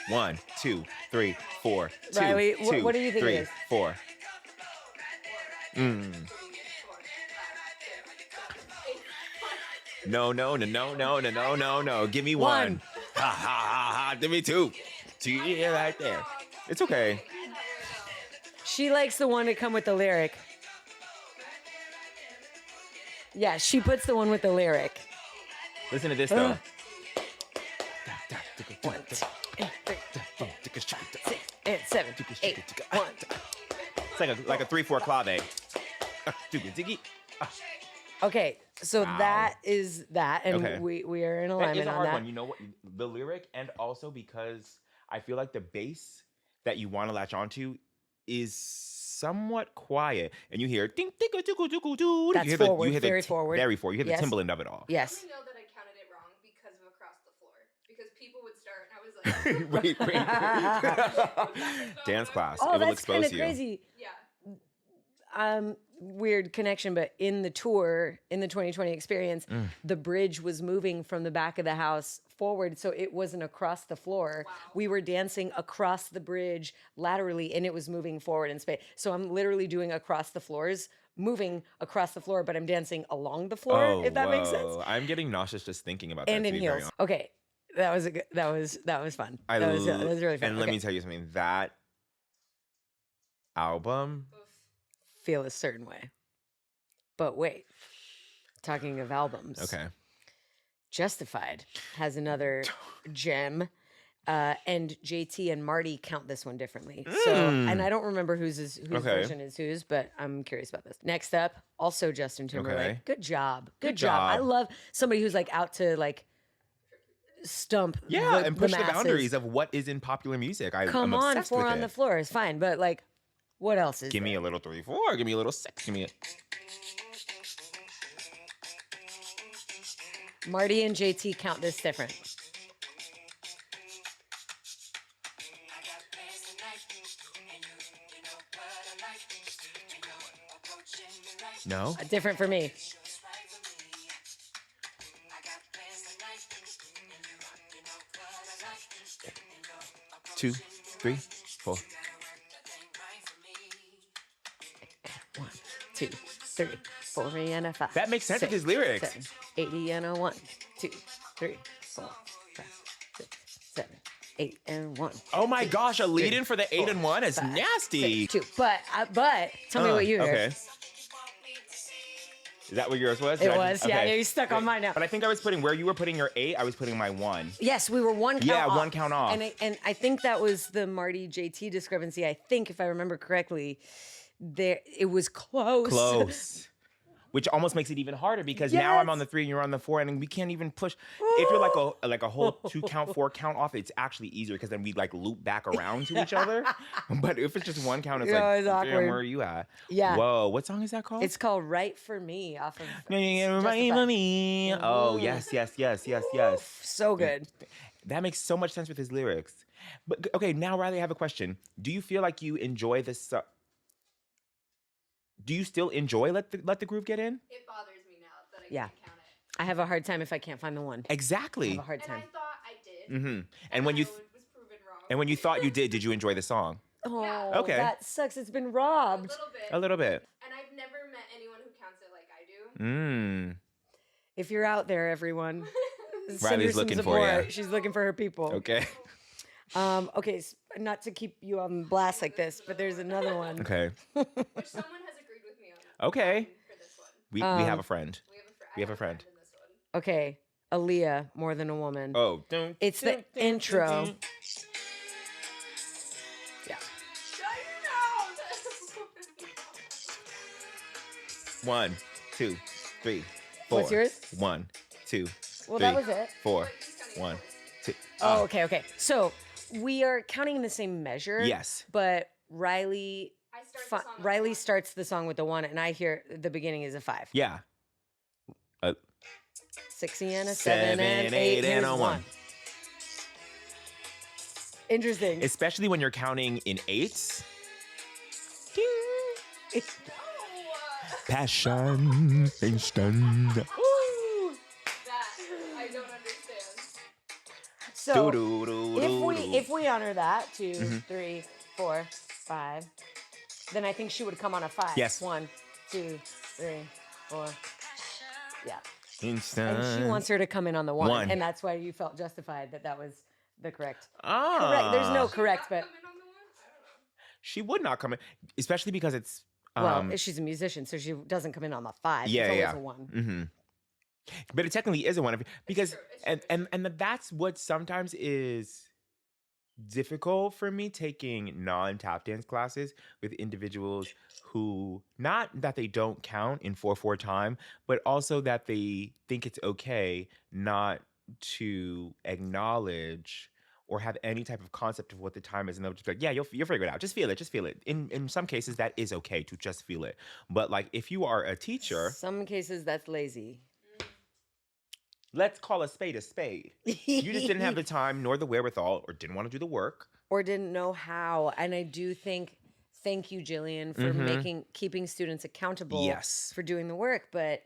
1, 2, 3, 4. 2, Riley, 2, what do you think it 3, is? 4. No. Give me 1. Ha ha ha ha. Give me 2. 2, yeah, right there. It's okay. She likes the one to come with the lyric. Yeah, she puts the one with the lyric. Listen to this though. and 7, 8, 1. It's like a 3/4 clave. Okay, so Wow. that is that, and Okay. we are in That alignment is a on hard that. one. You know what? The lyric, and also because I feel like the bass that you want to latch onto is somewhat quiet, and you hear ding ding ding ding ding ding. That's you hear forward, the very forward. very forward. You hear Yes. the timbaland of it all. Yes. I only know that I counted it wrong because of across the floor. Because people would start, and I was like, wait. Dance class. Oh, it will that's expose kind of you. yeah. crazy. Weird connection, but in the tour, in the 2020 experience, the bridge was moving from the back of the house forward, so it wasn't across the floor. Wow. We were dancing across the bridge laterally, and it was moving forward in space. So I'm literally doing across the floors, moving across the floor, but I'm dancing along the floor. If that makes sense. I'm getting nauseous just thinking about And that. in To be very heels. Okay, that was fun. I That was really fun. And let Okay. me tell you something. That album. Feel a certain way. But wait, talking of albums. Okay. Justified has another gem. And JT and Marty count this one differently. So, and I don't remember whose Okay. version is whose, but I'm curious about this. Next up, also Justin Timberlake. Okay. Good job. Good job. I job. love somebody who's like out to like stump Yeah, and push the masses. boundaries of what is in popular music. I'm Come on, obsessed 4 with on it. the floor is fine, but like, what else is Give me there? a little 3/4. Give me a little 6. Give me a... Marty and JT count this different. No? Different for me. Two, three, four. 1, 2, 3, 4 and a 5. That makes sense with 6, his lyrics. 7, 80 and a 1, 2, 3, 4, 5, 6, 7, 8 and 1. Oh my 2, gosh, a lead 3, in for the 8 and 1 is 5, nasty. 6, 2. But tell me what you hear. Okay. Is that what yours was? It was. Yeah, Okay. you're stuck on mine now. But I think I was putting where you were putting your 8, I was putting my 1. Yes, we were one count Yeah, off. one count off. And I think that was the Marty JT discrepancy. I think, if I remember correctly, it was close. Close. Which almost makes it even harder because now I'm on the 3 and you're on the 4, and we can't even push. If you're like a whole 2 count, 4 count off, it's actually easier because then we like loop back around to each other. But if it's just 1 count, it's Yeah, like, it's damn, awkward. where are you at? Yeah. Whoa, what song is that called? It's called Right for Me off of Right Justified. for me. Oh, yes. So good. That makes so much sense with his lyrics. But okay, now Riley, I have a question. Do you feel like you enjoy this? Do you still enjoy let the groove get in? It bothers me now that I Yeah. can't count it. I have a hard time if I can't find the one. I Exactly. have a hard And time. I thought I did. Mm-hmm. And when you I was proven wrong. and when you thought you did you enjoy the song? Oh, Okay. that sucks. It's been a robbed. little bit. A little bit. And I've never met anyone who counts it like I do. Mm. If you're out there, everyone, send her Riley's some looking for support. ya. She's looking for her people. Okay. Okay, not to keep you on blast like this, but there's another one. Okay. Which someone has agreed with me on. Okay. For this one. We have a friend. We have a friend. In this one. Okay, Aaliyah, More Than a Woman. Oh, don't. It's the intro. Yeah. Shut your mouth! 1, 2, 3, 4. What's yours? 1, 2, Well, 3, that was it. 4, 1, 2. Oh, okay. So we are counting in the same measure. Yes. But Riley I start the song with Riley one. starts the song with the 1, and I hear the beginning is a 5. Yeah. 6 and a 7 and 8 and and a 1. Interesting. Especially when you're counting in 8s. Passion instant. That I don't understand. So Do-do-do-do-do. if we honor that, 2, Mm-hmm. 3, 4, 5, then I think she would come on a 5. Yes. 1, 2, 3, 4. Yeah. Instant. And she wants her to come in on the 1. One. And that's why you felt justified that was the correct. Ah. Correct. There's no correct, Not but coming on the one? I don't know. She would not come in, especially because it's. well, she's a musician, so she doesn't come in on the 5. Yeah, it's always yeah. a 1. Mm-hmm. But it technically is a 1 because true, it's and that's what sometimes is difficult for me taking non-tap dance classes with individuals who, not that they don't count in 4/4 time, but also that they think it's okay not to acknowledge or have any type of concept of what the time is, and they'll just be like, yeah, you'll figure it out. Just feel it. Just feel it. In some cases, that is okay to just feel it. But like, if you are a teacher, Some cases that's lazy. let's call a spade a spade. You just didn't have the time nor the wherewithal, or didn't want to do the work. Or didn't know how. And I do think, thank you, Jillian, for keeping students accountable Yes. for doing the work. But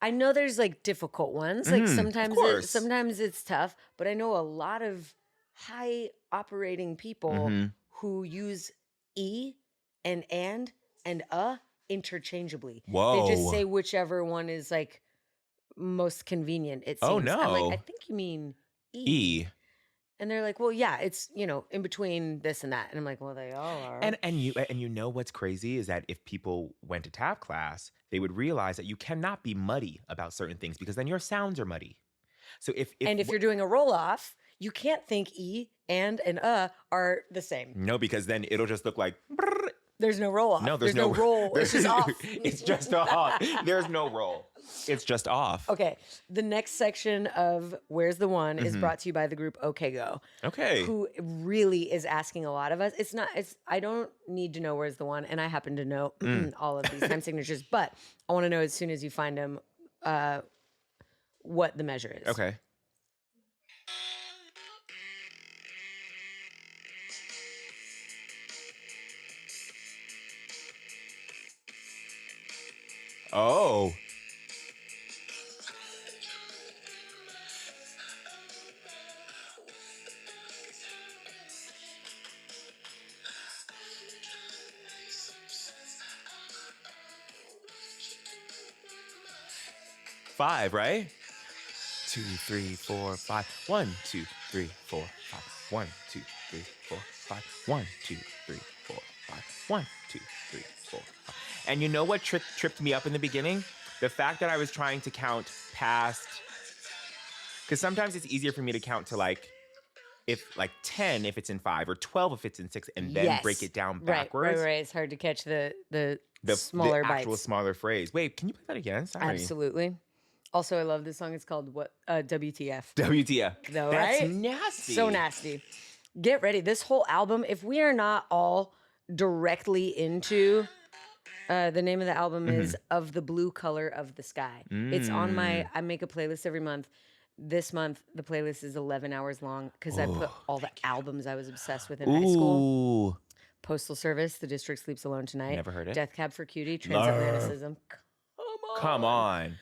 I know there's like difficult ones. Like course. sometimes it's tough, but I know a lot of high operating people who use E and interchangeably. Whoa. They just say whichever one is like most convenient, it seems. Oh, I'm no. like, I think you mean E. And they're like, well, yeah, it's, in between this and that. And I'm like, well, they all are. And you know what's crazy is that if people went to tap class, they would realize that you cannot be muddy about certain things, because then your sounds are muddy. So if you're doing a roll off, you can't think E and are the same. No, because then it'll just look like there's no roll off. No, there's no roll. It's just off. It's just off. There's no roll. It's just off. Okay. The next section of Where's the One is brought to you by the group OK Go. Okay. Who really is asking a lot of us. I don't need to know where's the one, and I happen to know all of these time signatures, but I want to know as soon as you find them what the measure is. Okay. Oh. Five, right? 2, 3, 4, 5. 1, 2, 3, 4, 5. 1, 2, 3, 4, 5. 1, 2, 3, 4, 5. 1, 2, 3, 4, 5. And you know what tripped me up in the beginning? The fact that I was trying to count past, because sometimes it's easier for me to count to like 10 if it's in 5, or 12 if it's in 6, and then break it down backwards. Right. It's hard to catch the smaller the actual bites. smaller phrase. Wait, can you play that again? Sorry. Absolutely. Also, I love this song. It's called WTF. WTF. Though, That's right? nasty. So nasty. Get ready. This whole album, if we are not all directly into, the name of the album is Of the Blue Color of the Sky. It's on I make a playlist every month. This month, the playlist is 11 hours long because I put all the albums I was obsessed with in high school. Postal Service, The District Sleeps Alone Tonight. Never heard it. Death Cab for Cutie, Transatlanticism. Come on.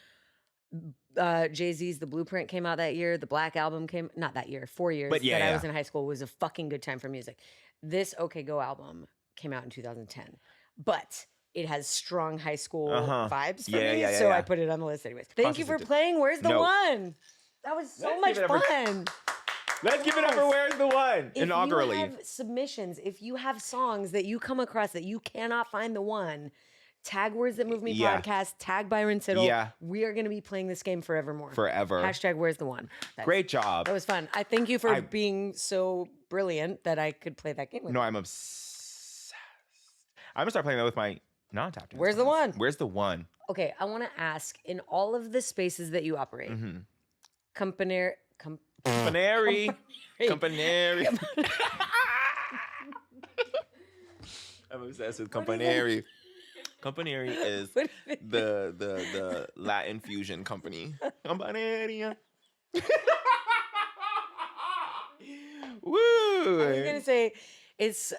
Jay-Z's The Blueprint came out that year. The Black Album came, not that year, 4 years But I was in high school was a fucking good time for music. This OK Go album came out in 2010. But it has strong high school vibes for me, so I put it on the list anyways. Thank you for playing Where's the One? That was so much fun. Let's give it up for Where's the One? Inaugurally. If you have submissions, if you have songs that you come across that you cannot find the one, tag Words That Move Me podcast, tag Byron Tittle. Yeah. We are going to be playing this game forevermore. Forever. Hashtag Where's the One. Great job. That was fun. I thank you for being so brilliant that I could play that game with you. No, I'm obsessed. I'm going to start playing that with my non-tap dance Where's the friends. one? Where's the one? Okay, I want to ask, in all of the spaces that you operate, Campaneri. I'm obsessed with Campaneri. Campaneri is the Latin fusion company. Campaneri. Woo! I was gonna say it's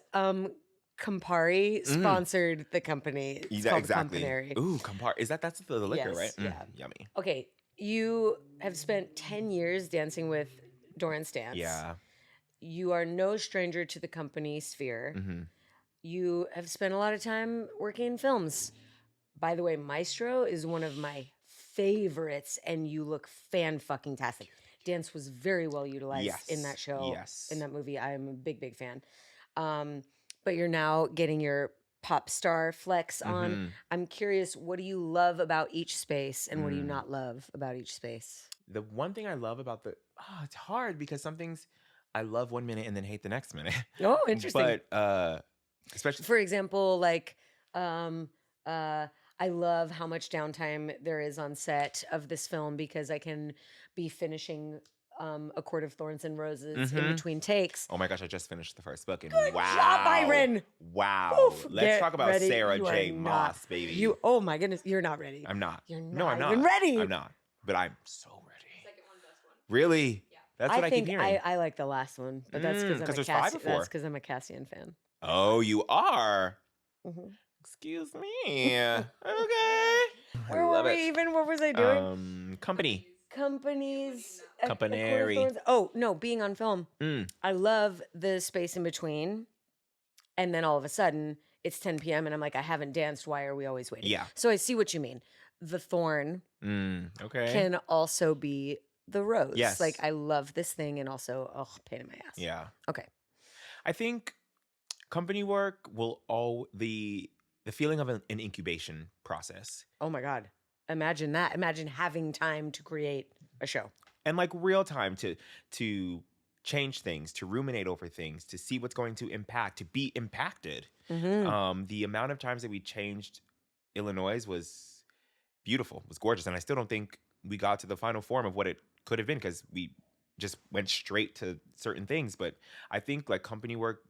Campari sponsored the company. It's called exactly. Campaneri. Ooh, Campari. That's the liquor, Yes, right? yeah. Yummy. Okay, you have spent 10 years dancing with Doran Stantz. Yeah. You are no stranger to the company sphere. You have spent a lot of time working in films. By the way, Maestro is one of my favorites, and you look fan-fucking-tastic. Dance was very well utilized in that show, in that movie. I am a big, big fan. But you're now getting your pop star flex on. I'm curious, what do you love about each space, and what do you not love about each space? The one thing I love about it's hard because some things I love 1 minute and then hate the next minute. Oh, interesting. But especially For example, like, I love how much downtime there is on set of this film because I can be finishing A Court of Thorns and Roses in between takes. oh my gosh, I just finished the first book and Good wow. job, Byron. Wow. Oof, Let's get talk about ready. Sarah You are J. not- Moss, baby. Oh my goodness, you're not ready. I'm not. You're No, I'm not not. even ready. I'm not. But I'm so ready. Second one, best one. Really? Yeah. That's what I keep think hearing. I like the last one, but that's because 'cause there's 5 before. That's because I'm a Cassian fan. Oh, you are? Mhm. Excuse me. Okay. Where were we even? What was I doing? Company. Companies. Companary. Oh no, being on film. Mm. I love the space in between, and then all of a sudden it's 10 p.m. and I'm like, I haven't danced. Why are we always waiting? Yeah. So I see what you mean. The thorn Okay. can also be the rose. Yes. Like I love this thing, and also pain in my ass. Yeah. Okay. I think company work will the feeling of an incubation process. Oh my God. Imagine that. Imagine having time to create a show. And like real time to change things, to ruminate over things, to see what's going to impact, to be impacted. The amount of times that we changed Illinois was beautiful, was gorgeous. And I still don't think we got to the final form of what it could have been because we just went straight to certain things. But I think like company work,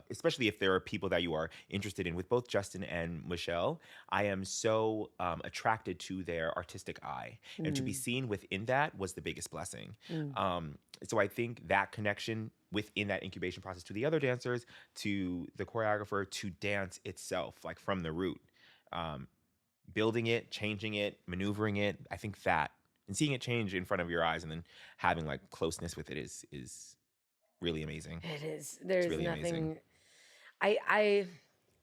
especially if there are people that you are interested in, with both Justin and Michelle, I am so attracted to their artistic eye, and to be seen within that was the biggest blessing. So I think that connection within that incubation process to the other dancers, to the choreographer, to dance itself, like from the root, building it, changing it, maneuvering it. I think that, and seeing it change in front of your eyes, and then having like closeness with it is really amazing. It is. There's really nothing. amazing. I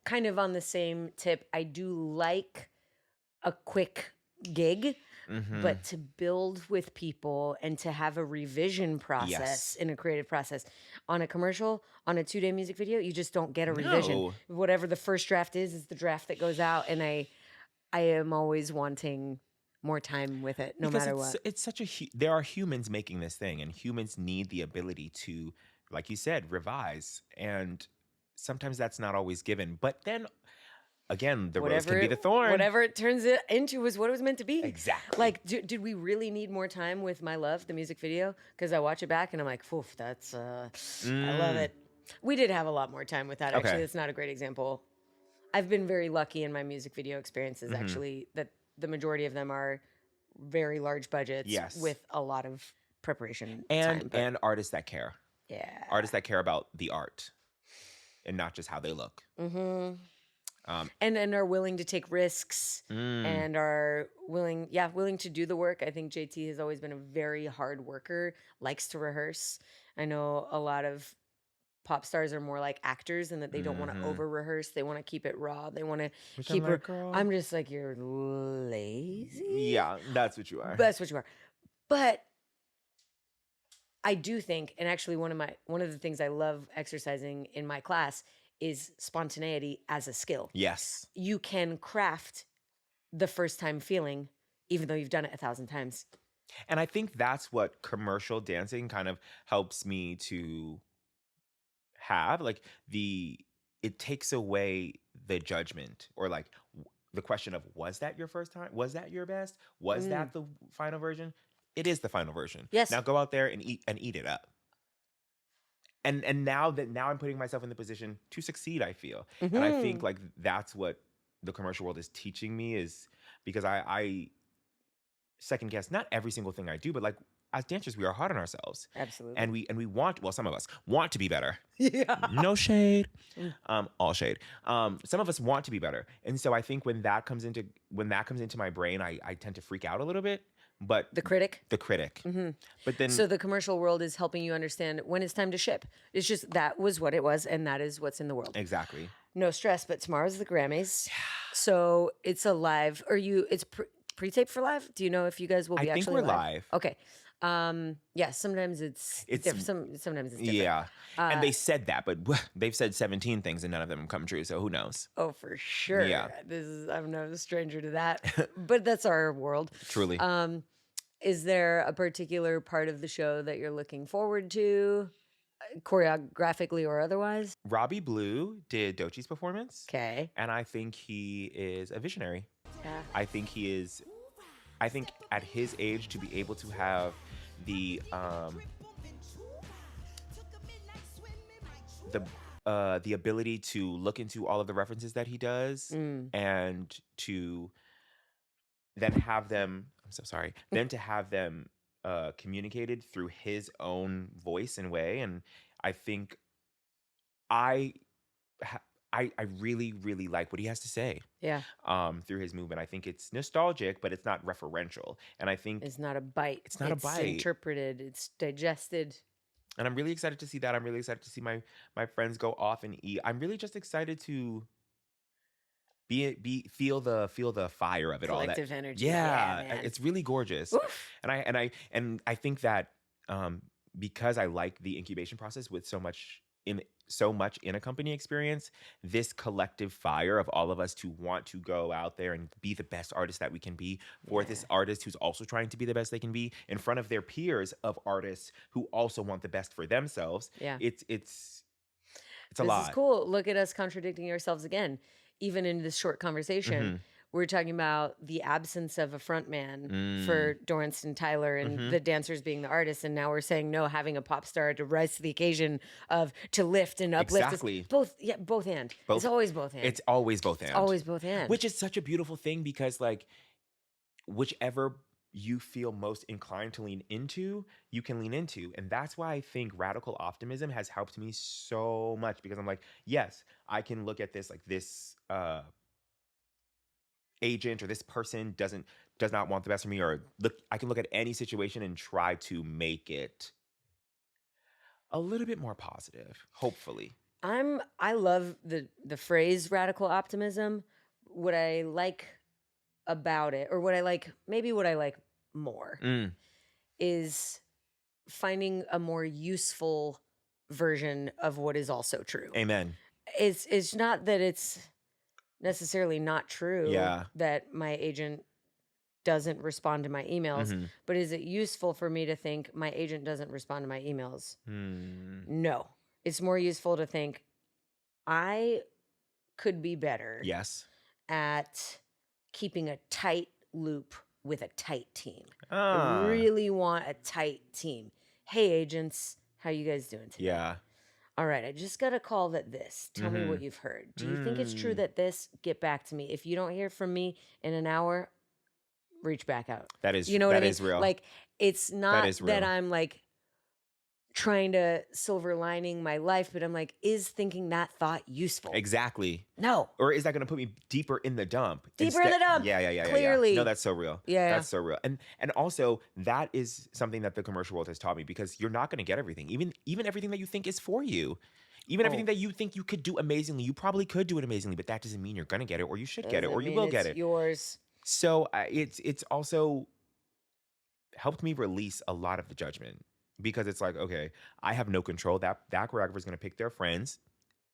kind of on the same tip. I do like a quick gig, but to build with people and to have a revision process Yes. in a creative process on a commercial, on a 2-day music video, you just don't get a revision. No. Whatever the first draft is the draft that goes out, and I am always wanting more time with it, no Because matter what. it's such there are humans making this thing, and humans need the ability to, like you said, revise. And sometimes that's not always given. But then again, the rose can be the thorn. Whatever it turns it into is what it was meant to be. Exactly. Like, did we really need more time with My Love, the music video? Because I watch it back and I'm like, "Oof, that's I love it." We did have a lot more time with that. Actually, Okay. that's not a great example. I've been very lucky in my music video experiences. Actually, that the majority of them are very large budgets Yes. with a lot of preparation and time. But and artists that care. yeah, Artists that care about the art and not just how they look. and are willing to take risks and are willing to do the work. I think JT has always been a very hard worker, likes to rehearse. I know a lot of pop stars are more like actors and that they don't want to over rehearse. They want to keep it raw. They want to keep I'm like, girl. I'm just like, you're lazy. Yeah, that's what you are. That's what you are. But I do think, and actually one of the things I love exercising in my class is spontaneity as a skill. Yes. You can craft the first time feeling, even though you've done it 1,000 times. And I think that's what commercial dancing kind of helps me to have. Like it takes away the judgment, or like the question of, was that your first time? Was that your best? Was that the final version? It is the final version. Yes. Now go out there and eat it up. And now I'm putting myself in the position to succeed, I feel. And I think like that's what the commercial world is teaching me, is because I second guess not every single thing I do, but like as dancers, we are hard on ourselves. Absolutely. And we want, well, some of us want to be better. Yeah. No shade. All shade. Some of us want to be better. And so I think when that comes into my brain, I tend to freak out a little bit. But The critic. But then So the commercial world is helping you understand when it's time to ship. It's just that was what it was, and that is what's in the world. exactly. No stress, but tomorrow's the Grammys. So it's a live, it's pre-taped for live? Do you know if you guys will be I think actually we're live. Okay. Yeah, sometimes it's different. Sometimes it's different. Yeah. And they said that, but they've said 17 things and none of them have come true. So who knows? Oh, for sure. Yeah. I'm no stranger to that. But that's our world. Truly. Is there a particular part of the show that you're looking forward to, choreographically or otherwise? Robbie Blue did Dochi's performance, Okay. and I think he is a visionary. Yeah. I think he is. I think at his age to be able to have the the ability to look into all of the references that he does and to then have them. I'm so sorry. Then to have them communicated through his own voice and way, and I think I I really really like what he has to say. Yeah. Through his movement, I think it's nostalgic, but it's not referential, and I think It's not a bite. It's not a bite. It's interpreted. It's digested. and I'm really excited to see that. I'm really excited to see my friends go off and eat. I'm really just excited to feel the fire of it all. Collective energy. Yeah, Yeah, man. it's really gorgeous. Oof. And I think that because I like the incubation process with so much in a company experience, this collective fire of all of us to want to go out there and be the best artist that we can be for this artist who's also trying to be the best they can be in front of their peers of artists who also want the best for themselves. Yeah. It's a This lot. is cool. Look at us contradicting ourselves again. Even in this short conversation, we're talking about the absence of a front man for Dorrance and Tyler and the dancers being the artists. And now we're saying no, having a pop star to rise to the occasion of to lift and uplift. Exactly. Both and. It's always both and. It's always both and. Always both and. Which is such a beautiful thing because like whichever you feel most inclined to lean into, you can lean into. And that's why I think radical optimism has helped me so much because I'm like, yes, I can look at this like this agent or this person does not want the best for me, or I can look at any situation and try to make it a little bit more positive, hopefully. I love the phrase radical optimism. What I like about it, or what I like more, is finding a more useful version of what is also true. Amen. It's not that it's necessarily not true Yeah. that my agent doesn't respond to my emails, but is it useful for me to think my agent doesn't respond to my emails? No. It's more useful to think I could be better Yes. at keeping a tight loop with a tight team. Ah. I really want a tight team. Hey, agents, how you guys doing today? Yeah. All right, I just got a call that this. Tell me what you've heard. Do you think it's true that this? Get back to me. If you don't hear from me in an hour, reach back out. That is, you know what I mean? Is real. Like, it's not is that real. I'm like trying to silver lining my life, but I'm like, is thinking that thought useful? Exactly. No. Or is that going to put me deeper in the dump? Deeper in the dump. Yeah. Clearly. No, that's so real. Yeah. That's so real. And also that is something that the commercial world has taught me because you're not going to get everything. Even everything that you think is for you. Even everything that you think you could do amazingly, you probably could do it amazingly, but that doesn't mean you're going to get it or you should get it or you will get it. Yours. So it's also helped me release a lot of the judgment because it's like, okay, I have no control. That choreographer is going to pick their friends.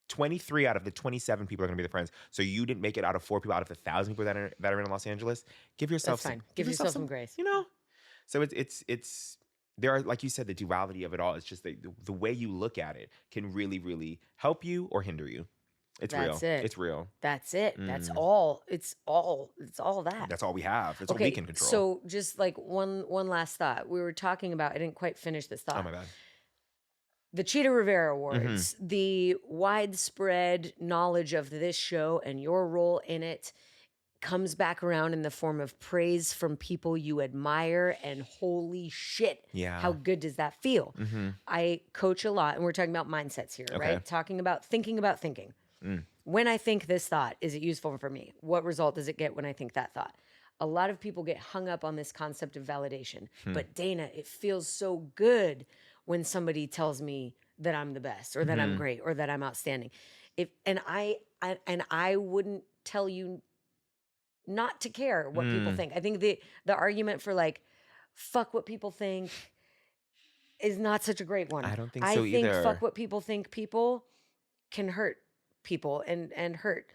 23 out of the 27 people are going to be the friends. So you didn't make it out of 4 people out of the 1,000 people that are in Los Angeles. Give yourself That's fine. Give yourself some grace. You know? So it's there are, like you said, the duality of it all. It's just the way you look at it can really, really help you or hinder you. It's That's real. it. It's real. That's it. That's all. It's all that. That's all we have. That's all we can control. So just like one last thought. We were talking about, I didn't quite finish this thought. Oh my bad. The Cheetah Rivera Awards, the widespread knowledge of this show and your role in it comes back around in the form of praise from people you admire, and holy shit, how good does that feel? I coach a lot, and we're talking about mindsets here, right? Talking about thinking. When I think this thought, is it useful for me? What result does it get when I think that thought? A lot of people get hung up on this concept of validation, but Dana, it feels so good when somebody tells me that I'm the best, or that I'm great, or that I'm outstanding. And I wouldn't tell you not to care what people think. I think the argument for like, fuck what people think is not such a great one. I don't think so either. I think fuck what people think people can hurt people and hurt.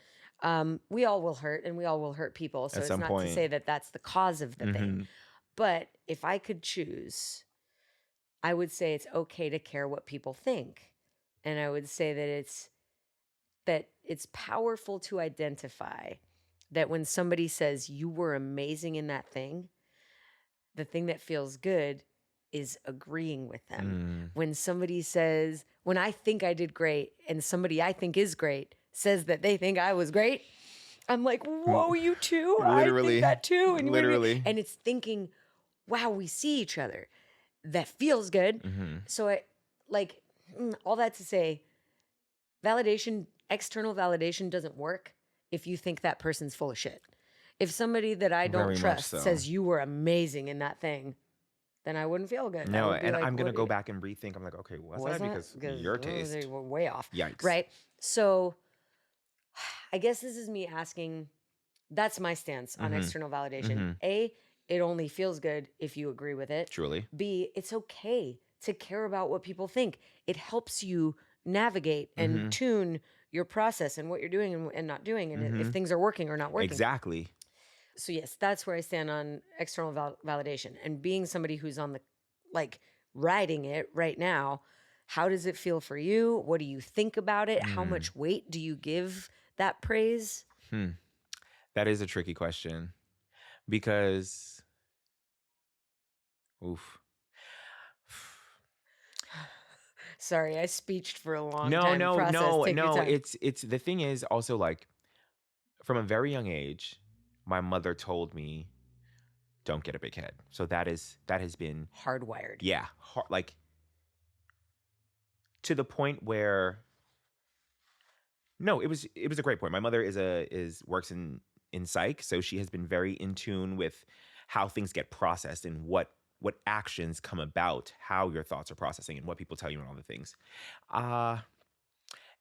We all will hurt, and we all will hurt people. So At it's some not point. to say that that's the cause of the thing. But if I could choose, I would say it's okay to care what people think. And I would say that it's powerful to identify that when somebody says you were amazing in that thing, the thing that feels good is agreeing with them. When somebody says, when I think I did great and somebody I think is great says that they think I was great, I'm like, whoa, you too? I Literally. think that too. And Literally. and it's thinking, wow, we see each other. That feels good. So I like all that to say, validation, external validation doesn't work if you think that person's full of shit. If somebody that I don't Very much trust so. says you were amazing in that thing, then I wouldn't feel good. I No, would be and like, I'm going to what- go back and rethink. I'm like, okay, was that because your taste? They were way off. Yikes. Right? So I guess this is me asking, that's my stance on external validation. A, it only feels good if you agree with it. Truly. B, it's okay to care about what people think. It helps you navigate and tune your process and what you're doing and not doing, and if things are working or not working. Exactly. So yes, that's where I stand on external validation. And being somebody who's on the, like, riding it right now, how does it feel for you? What do you think about it? How much weight do you give that praise? That is a tricky question because, oof. Sorry, I speeched for a long No, time. no, Process. no, Take your no. time. It's the thing is also like from a very young age, my mother told me, don't get a big head. So that has been Hardwired. yeah, like to the point where no, it was a great point. My mother works in psych, so she has been very in tune with how things get processed and what actions come about, how your thoughts are processing and what people tell you and all the things.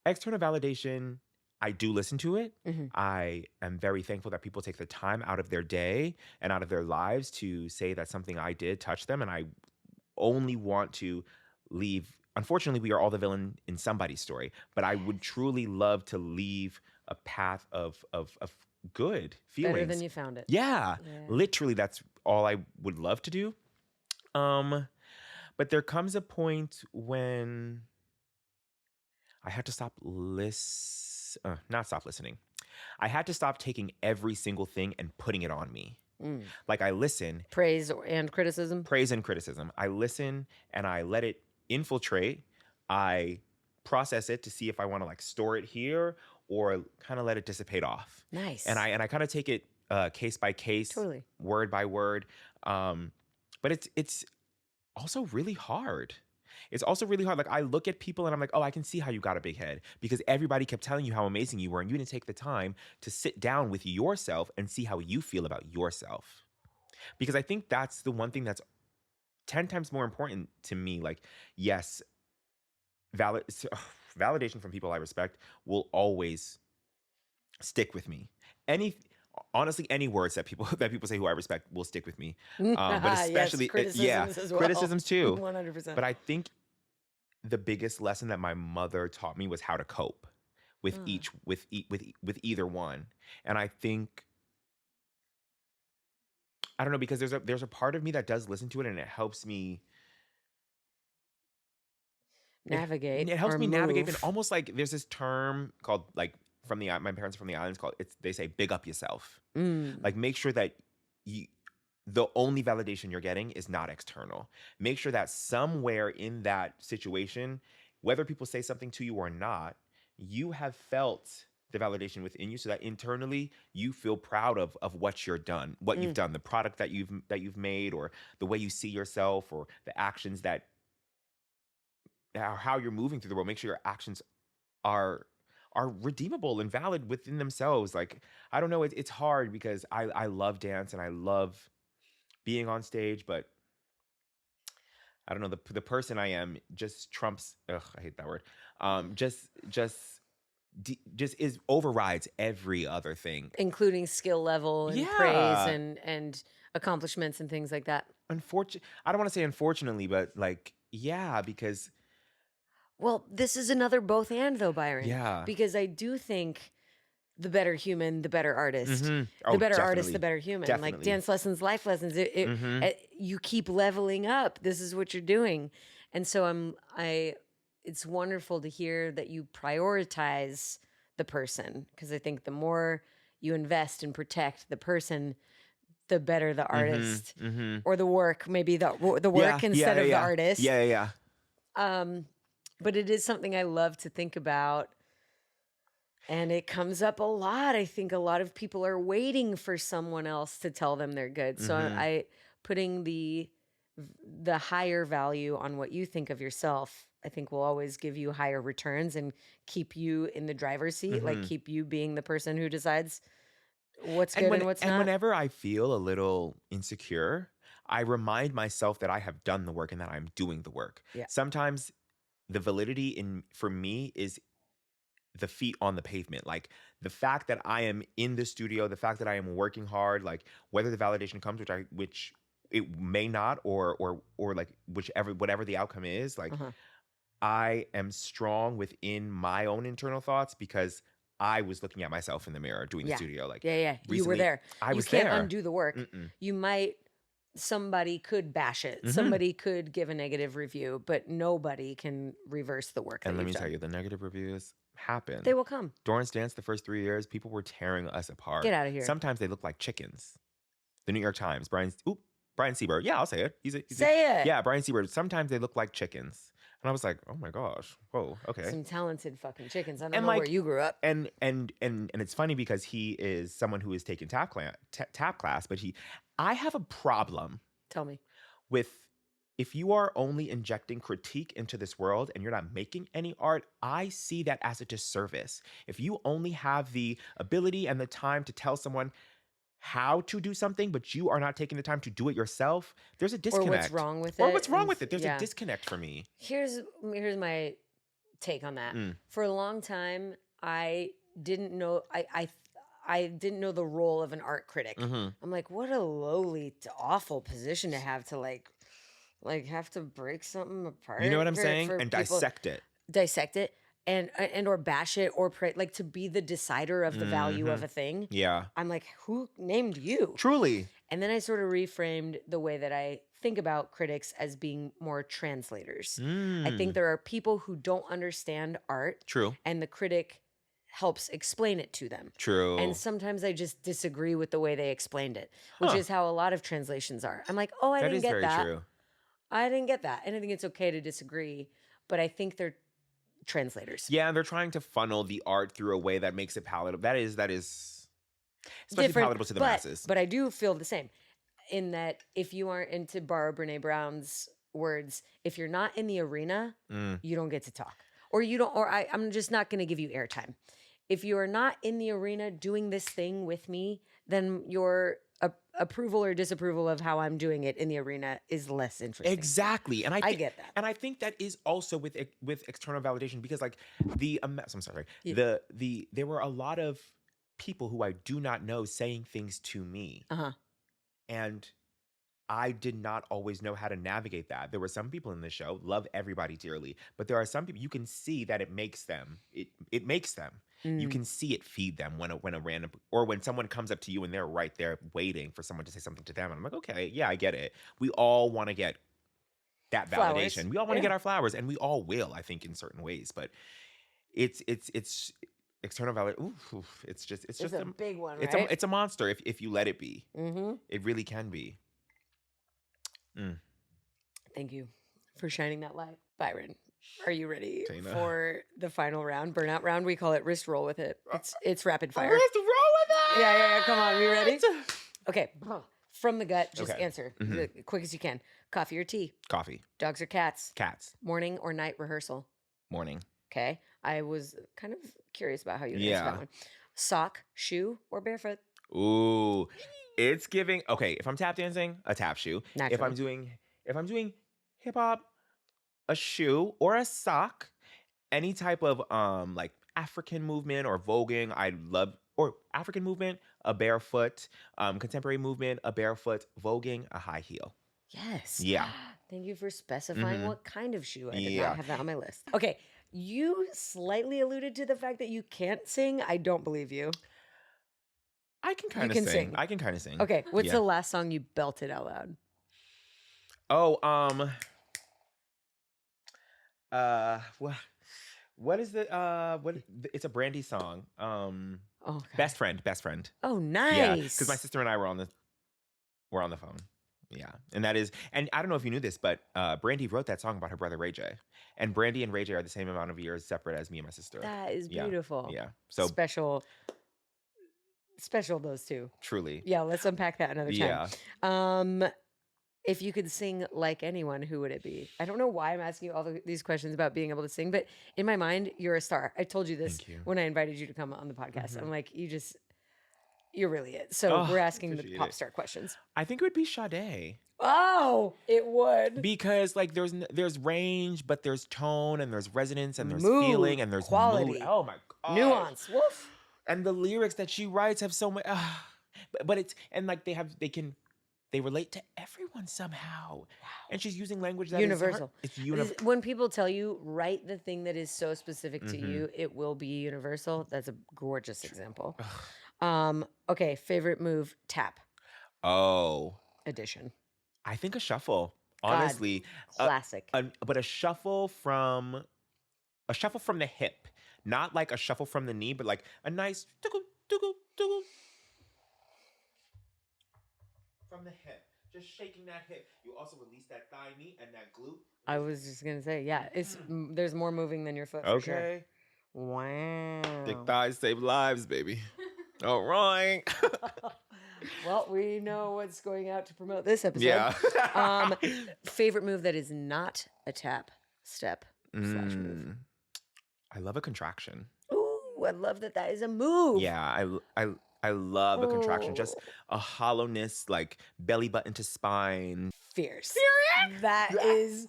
External validation, I do listen to it. I am very thankful that people take the time out of their day and out of their lives to say that something I did touched them, and I only want to leave. Unfortunately, we are all the villain in somebody's story, but I would truly love to leave a path of good feelings. Better than you found it. Yeah, literally, that's all I would love to do. But there comes a point when I had to not stop listening. I had to stop taking every single thing and putting it on me. Like I listen. Praise and criticism. Praise and criticism. I listen and I let it infiltrate. I process it to see if I want to like store it here or kind of let it dissipate off. Nice. And I kind of take it case by case, Totally. word by word. But it's also really hard. It's also really hard. Like I look at people and I'm like, oh, I can see how you got a big head because everybody kept telling you how amazing you were and you didn't take the time to sit down with yourself and see how you feel about yourself. Because I think that's the one thing that's 10 times more important to me. Like, yes, validation from people I respect will always stick with me. Honestly, any words that people say who I respect will stick with me. But especially, yes, criticisms as well. Criticisms too. 100%. But I think the biggest lesson that my mother taught me was how to cope with with either one. And I think, I don't know, because there's a part of me that does listen to it and it helps me navigate. It helps me navigate, and move. almost like there's this term called like my parents are from the islands called they say big up yourself. Like make sure that the only validation you're getting is not external. Make sure that somewhere in that situation, whether people say something to you or not, you have felt the validation within you so that internally you feel proud of what you've done, the product that you've made, or the way you see yourself, or the actions that how you're moving through the world. Make sure your actions are redeemable and valid within themselves. Like, I don't know, it's hard because I love dance and I love being on stage, but I don't know, the person I am just trumps, I hate that word. Just overrides every other thing. Including skill level and praise and accomplishments and things like that. I don't want to say unfortunately, but like, yeah, because well, this is another both and though, Byron. Yeah. Because I do think the better human, the better artist. Oh, The better artist, definitely. the better human. Like Definitely. dance lessons, life lessons. You keep leveling up. This is what you're doing. And so it's wonderful to hear that you prioritize the person, because I think the more you invest and protect the person, the better the artist or the work, maybe the work instead of the artist. Yeah. But it is something I love to think about. And it comes up a lot. I think a lot of people are waiting for someone else to tell them they're good. So I putting the higher value on what you think of yourself, I think will always give you higher returns and keep you in the driver's seat, like keep you being the person who decides what's good and what's not. And whenever I feel a little insecure, I remind myself that I have done the work and that I'm doing the work. Yeah. Sometimes the validity for me is the feet on the pavement. Like the fact that I am in the studio, the fact that I am working hard, like whether the validation comes, which it may not, or like whatever the outcome is, like I am strong within my own internal thoughts because I was looking at myself in the mirror doing the studio. Like you were recently, there. I was there. You there. can't undo the work. Somebody could bash it. Somebody could give a negative review, but nobody can reverse the work. And let me tell you, the negative reviews happen. They will come. Dorrance Dance, the first 3 years, people were tearing us apart. Get out of here. Sometimes they look like chickens. The New York Times, Brian Seabird. Yeah, I'll say it. Say it. Yeah, Brian Seabird. Sometimes they look like chickens. And I was like, oh my gosh. Whoa, okay. Some talented fucking chickens. I don't know where you grew up. And it's funny because he is someone who has taken tap class, but I have a problem. Tell me. With if you are only injecting critique into this world and you're not making any art, I see that as a disservice. If you only have the ability and the time to tell someone how to do something, but you are not taking the time to do it yourself, there's a disconnect. Or what's wrong with it. Or what's wrong with it. There's a disconnect for me. Here's my take on that. For a long time, I didn't know I didn't know the role of an art critic. I'm like, what a lowly, awful position to have to like have to break something apart. You know what I'm saying? And people. Dissect it. And or bash it or like to be the decider of the value of a thing. Yeah. I'm like, who named you? Truly. And then I sort of reframed the way that I think about critics as being more translators. I think there are people who don't understand art. True. And the critic helps explain it to them. True. And sometimes I just disagree with the way they explained it, which is how a lot of translations are. I'm like, oh, I didn't get that. That is very true. I didn't get that. And I think it's okay to disagree, but I think they're translators. Yeah, and they're trying to funnel the art through a way that makes it palatable. That is especially Different, palatable to the masses. But I do feel the same in that if you aren't, and to borrow Brene Brown's words, if you're not in the arena, you don't get to talk. Or you don't, or I'm just not going to give you airtime. If you are not in the arena doing this thing with me, then your approval or disapproval of how I'm doing it in the arena is less interesting. Exactly. And I get that. And I think that is also with external validation, because like I'm sorry. Yeah. There were a lot of people who I do not know saying things to me. And I did not always know how to navigate that. There were some people in the show, love everybody dearly, but there are some people you can see that it makes them. It makes them. You can see it feed them when a random, or when someone comes up to you and they're right there waiting for someone to say something to them. And I'm like, okay, yeah, I get it. We all want to get that validation. Flowers. We all want to get our flowers, and we all will, I think, in certain ways. But it's external validation. It's just a big one. Right? It's a monster if you let it be. It really can be. Thank you for shining that light, Byron. Are you ready Dana. for the final round, burnout round? We call it wrist roll with it. It's rapid fire. Let's roll with it. Yeah. Come on, we ready? Okay, from the gut, just Okay. answer the quick as you can. Coffee or tea? Coffee. Dogs or cats? Cats. Morning or night rehearsal? Morning. Okay, I was kind of curious about how you answered that one. Sock, shoe, or barefoot? Ooh, it's giving. Okay, if I'm tap dancing, a tap shoe. Naturally. If I'm doing hip hop, a shoe or a sock. Any type of like African movement or voguing, I love. Or African movement, a barefoot. Contemporary movement, a barefoot. Voguing, a high heel. Yes. Yeah. Thank you for specifying what kind of shoe. I did not have that on my list. Okay, you slightly alluded to the fact that you can't sing. I don't believe you. I can kind of can sing. sing. I can kind of sing. Okay, what's Yeah. the last song you belted out loud? Oh, what is it's a Brandy song. Oh, God. Best friend. Oh, Yeah, nice. because my sister and I were on the phone. Yeah, and I don't know if you knew this, but Brandy wrote that song about her brother Ray J, and Brandy and Ray J are the same amount of years separate as me and my sister. That is Yeah. beautiful. Yeah, so Special those two. truly. Yeah, let's unpack that another time. Yeah. If you could sing like anyone, who would it be? I don't know why I'm asking you all these questions about being able to sing, but in my mind, you're a star. I told you this Thank you. when I invited you to come on the podcast. Mhm. I'm like, you're really it. So Oh, we're asking the appreciate pop it. star questions. I think it would be Sade. Oh, it would. Because like there's range, but there's tone and there's resonance and there's Mood, feeling and there's quality, mood. Oh my god. Nuance. Woof. And the lyrics that she writes have so much but it's and like they relate to everyone somehow. And she's using language that is Universal. hard. It's universal. When people tell you, write the thing that is so specific to Mhm. you, it will be universal. That's a gorgeous example. Okay, favorite move, tap Oh, edition. I think a shuffle. God, Honestly, classic. but a shuffle from the hip, not like a shuffle from the knee, but like a nice from the hip, just shaking that hip. You also release that thigh meat and that glute. I was just gonna say, yeah, there's more moving than your foot. For sure. Okay. Wow. Big thighs save lives, baby. All right. Well, we know what's going out to promote this episode. Yeah. Favorite move that is not a tap, step, slash move. I love a contraction. Ooh, I love that is a move. Yeah, I love a contraction. Just a hollowness, like belly button to spine. Fierce. That is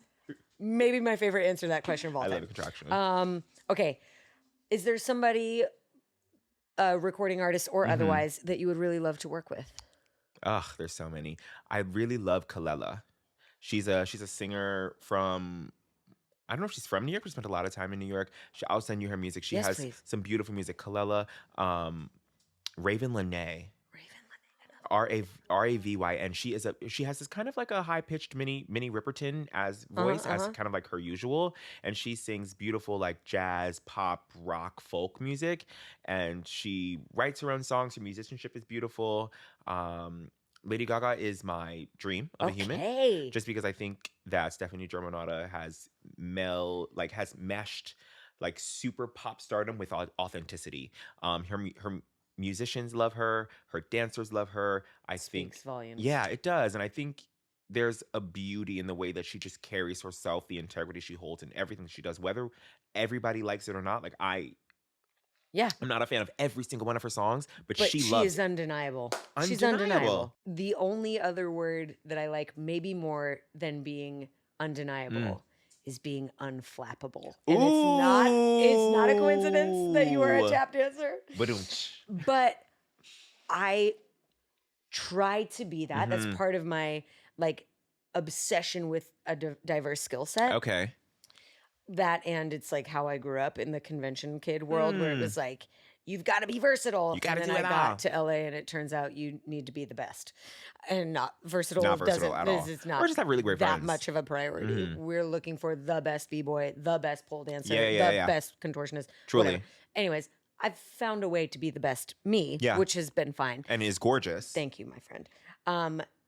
maybe my favorite answer to that question of all I time. love a contraction. Okay. Is there somebody, a recording artist or otherwise, that you would really love to work with? Ugh, there's so many. I really love Kalela. She's a singer from, I don't know if she's from New York. We spent a lot of time in New York. I'll send you her music. She Yes, has please. some beautiful music. Kalela, Raven Lene. Ravyn, and she has this kind of like a high pitched mini Ripperton as voice as kind of like her usual, and she sings beautiful like jazz, pop, rock, folk music, and she writes her own songs. Her musicianship is beautiful. Lady Gaga is my dream of a human, just because I think that Stephanie Germanotta has meshed like super pop stardom with authenticity. Her musicians love her. Her dancers love her. I think volumes. Yeah, it does. And I think there's a beauty in the way that she just carries herself, the integrity she holds in everything she does, whether everybody likes it or not. Like I'm not a fan of every single one of her songs, but she is undeniable. She's undeniable. The only other word that I like, maybe more than being undeniable, is being unflappable. And it's not a coincidence that you are a tap dancer. But I try to be that. That's part of my like obsession with a diverse skill set. Okay. That, and it's like how I grew up in the convention kid world where it was like, you've got to be versatile. You got to do it And then I got to LA and it turns out you need to be the best. And not versatile at all. It's not or just have really great that friends. much of a priority. We're looking for the best b-boy, the best pole dancer, Yeah. best contortionist. Truly. Whatever. Anyways, I've found a way to be the best me, which has been fine. And is gorgeous. Thank you, my friend.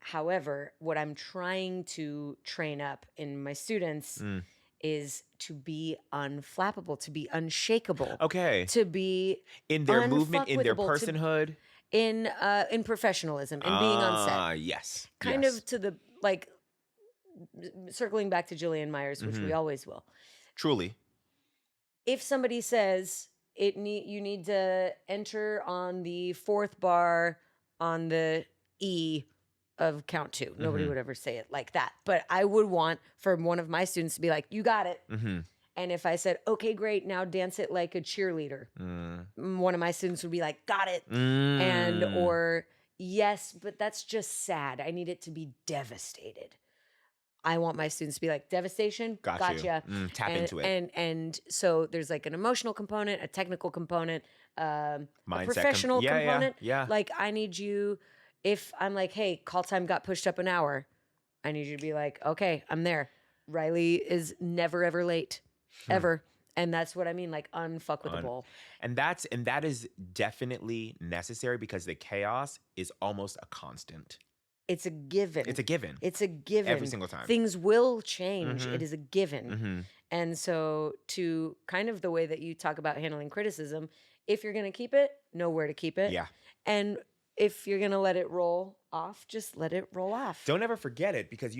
However, what I'm trying to train up in my students is to be unflappable, to be unshakable. Okay. To be in their movement, in their unfuckwithable, personhood. In professionalism and being on set. Yes. Kind of to the, like, circling back to Julian Myers, which we always will. Truly. If somebody says you need to enter on the fourth bar on the E of count two. Nobody would ever say it like that. But I would want for one of my students to be like, you got it. And if I said, okay, great, now dance it like a cheerleader. One of my students would be like, got it. Or yes, but that's just sad. I need it to be devastated. I want my students to be like, devastation, gotcha. Tap into it. And so there's like an emotional component, a technical component, a Mindset professional component. Yeah. Like I need you, if I'm like, hey, call time got pushed up an hour, I need you to be like, okay, I'm there. Riley is never, ever late, ever. And that's what I mean, like unfuckable. And that is definitely necessary because the chaos is almost a constant. It's a given. It's a given. It's a given. Every single time. Things will change. It is a given. And so to kind of the way that you talk about handling criticism, if you're going to keep it, know where to keep it. Yeah. And if you're going to let it roll off, just let it roll off. Don't ever forget it because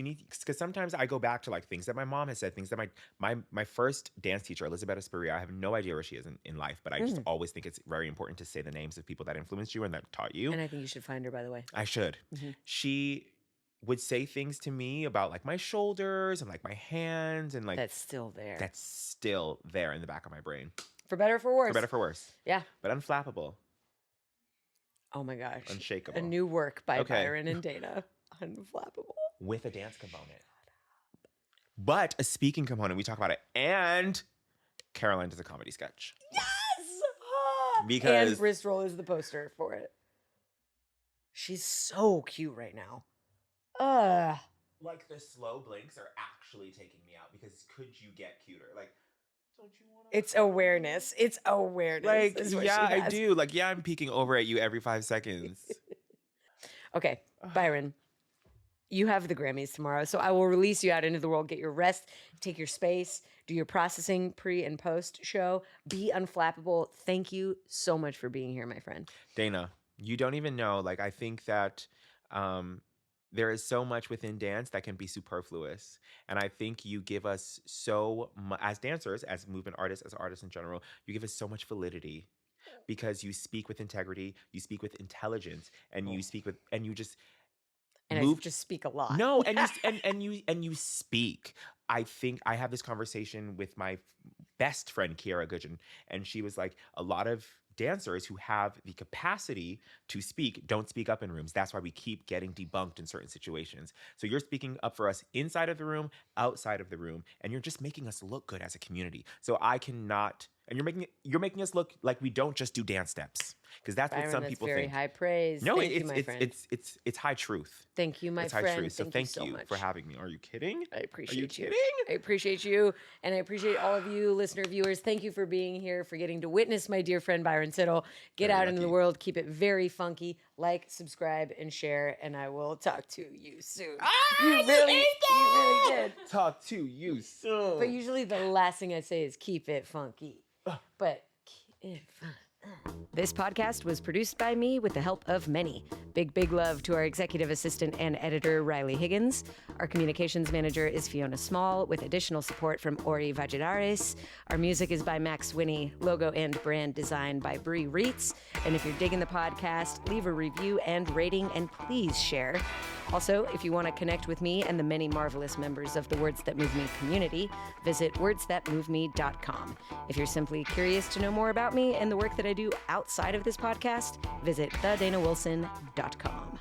sometimes I go back to like things that my mom has said, things that my first dance teacher, Elizabeth Esperia, I have no idea where she is in life, but I just always think it's very important to say the names of people that influenced you and that taught you. And I think you should find her, by the way. I should. She would say things to me about like my shoulders and like my hands and like That's still there. That's still there in the back of my brain. For better or for worse. For better or for worse. Yeah. But Unflappable. Oh my gosh. Unshakable. A new work by Byron and Dana. Unflappable. With a dance component. But a speaking component. We talk about it. And Caroline does a comedy sketch. Yes! Because and Bristol is the poster for it. She's so cute right now. Like the slow blinks are actually taking me out because could you get cuter? Like, don't you want to? It's awareness. It's awareness. Like, is what yeah, she I has. do. Like, yeah, I'm peeking over at you every 5 seconds. Okay, Byron, you have the Grammys tomorrow, so I will release you out into the world. Get your rest, take your space, do your processing pre and post show. Be unflappable. Thank you so much for being here, my friend. Dana, you don't even know. Like, I think that there is so much within dance that can be superfluous. And I think you give us so much, as dancers, as movement artists, as artists in general, you give us so much validity because you speak with integrity, you speak with intelligence, and you speak with, and you just And I just speak a lot. No, and you speak. I think I have this conversation with my best friend, Kiara Goodgen, and she was like, a lot of dancers who have the capacity to speak don't speak up in rooms. That's why we keep getting debunked in certain situations. So you're speaking up for us inside of the room, outside of the room, and you're just making us look good as a community. So I cannot, and you're making us look like we don't just do dance steps, because that's Byron, what some that's people very think. high praise. No, Thank you, my friend. it's high truth. Thank you, my It's friend. high truth. So thank so you much for having me. Are you kidding? I appreciate Are you you. kidding? I appreciate you, and I appreciate all of you, listener viewers. Thank you for being here, for getting to witness my dear friend Byron Tittle. Get Very out into the lucky. world. Keep it very funky. Like, subscribe, and share. And I will talk to you soon. You really did. Talk to you soon. But usually the last thing I say is keep it funky. But keep it fun. This podcast was produced by me with the help of many. Big love to our executive assistant and editor, Riley Higgins. Our communications manager is Fiona Small, with additional support from Ori Valladares. Our music is by Max Winnie, logo and brand design by Bree Reitz. And if you're digging the podcast, leave a review and rating, and please share. Also, if you want to connect with me and the many marvelous members of the Words That Move Me community, visit wordsthatmoveme.com. If you're simply curious to know more about me and the work that I do outside of this podcast, visit thedanawilson.com.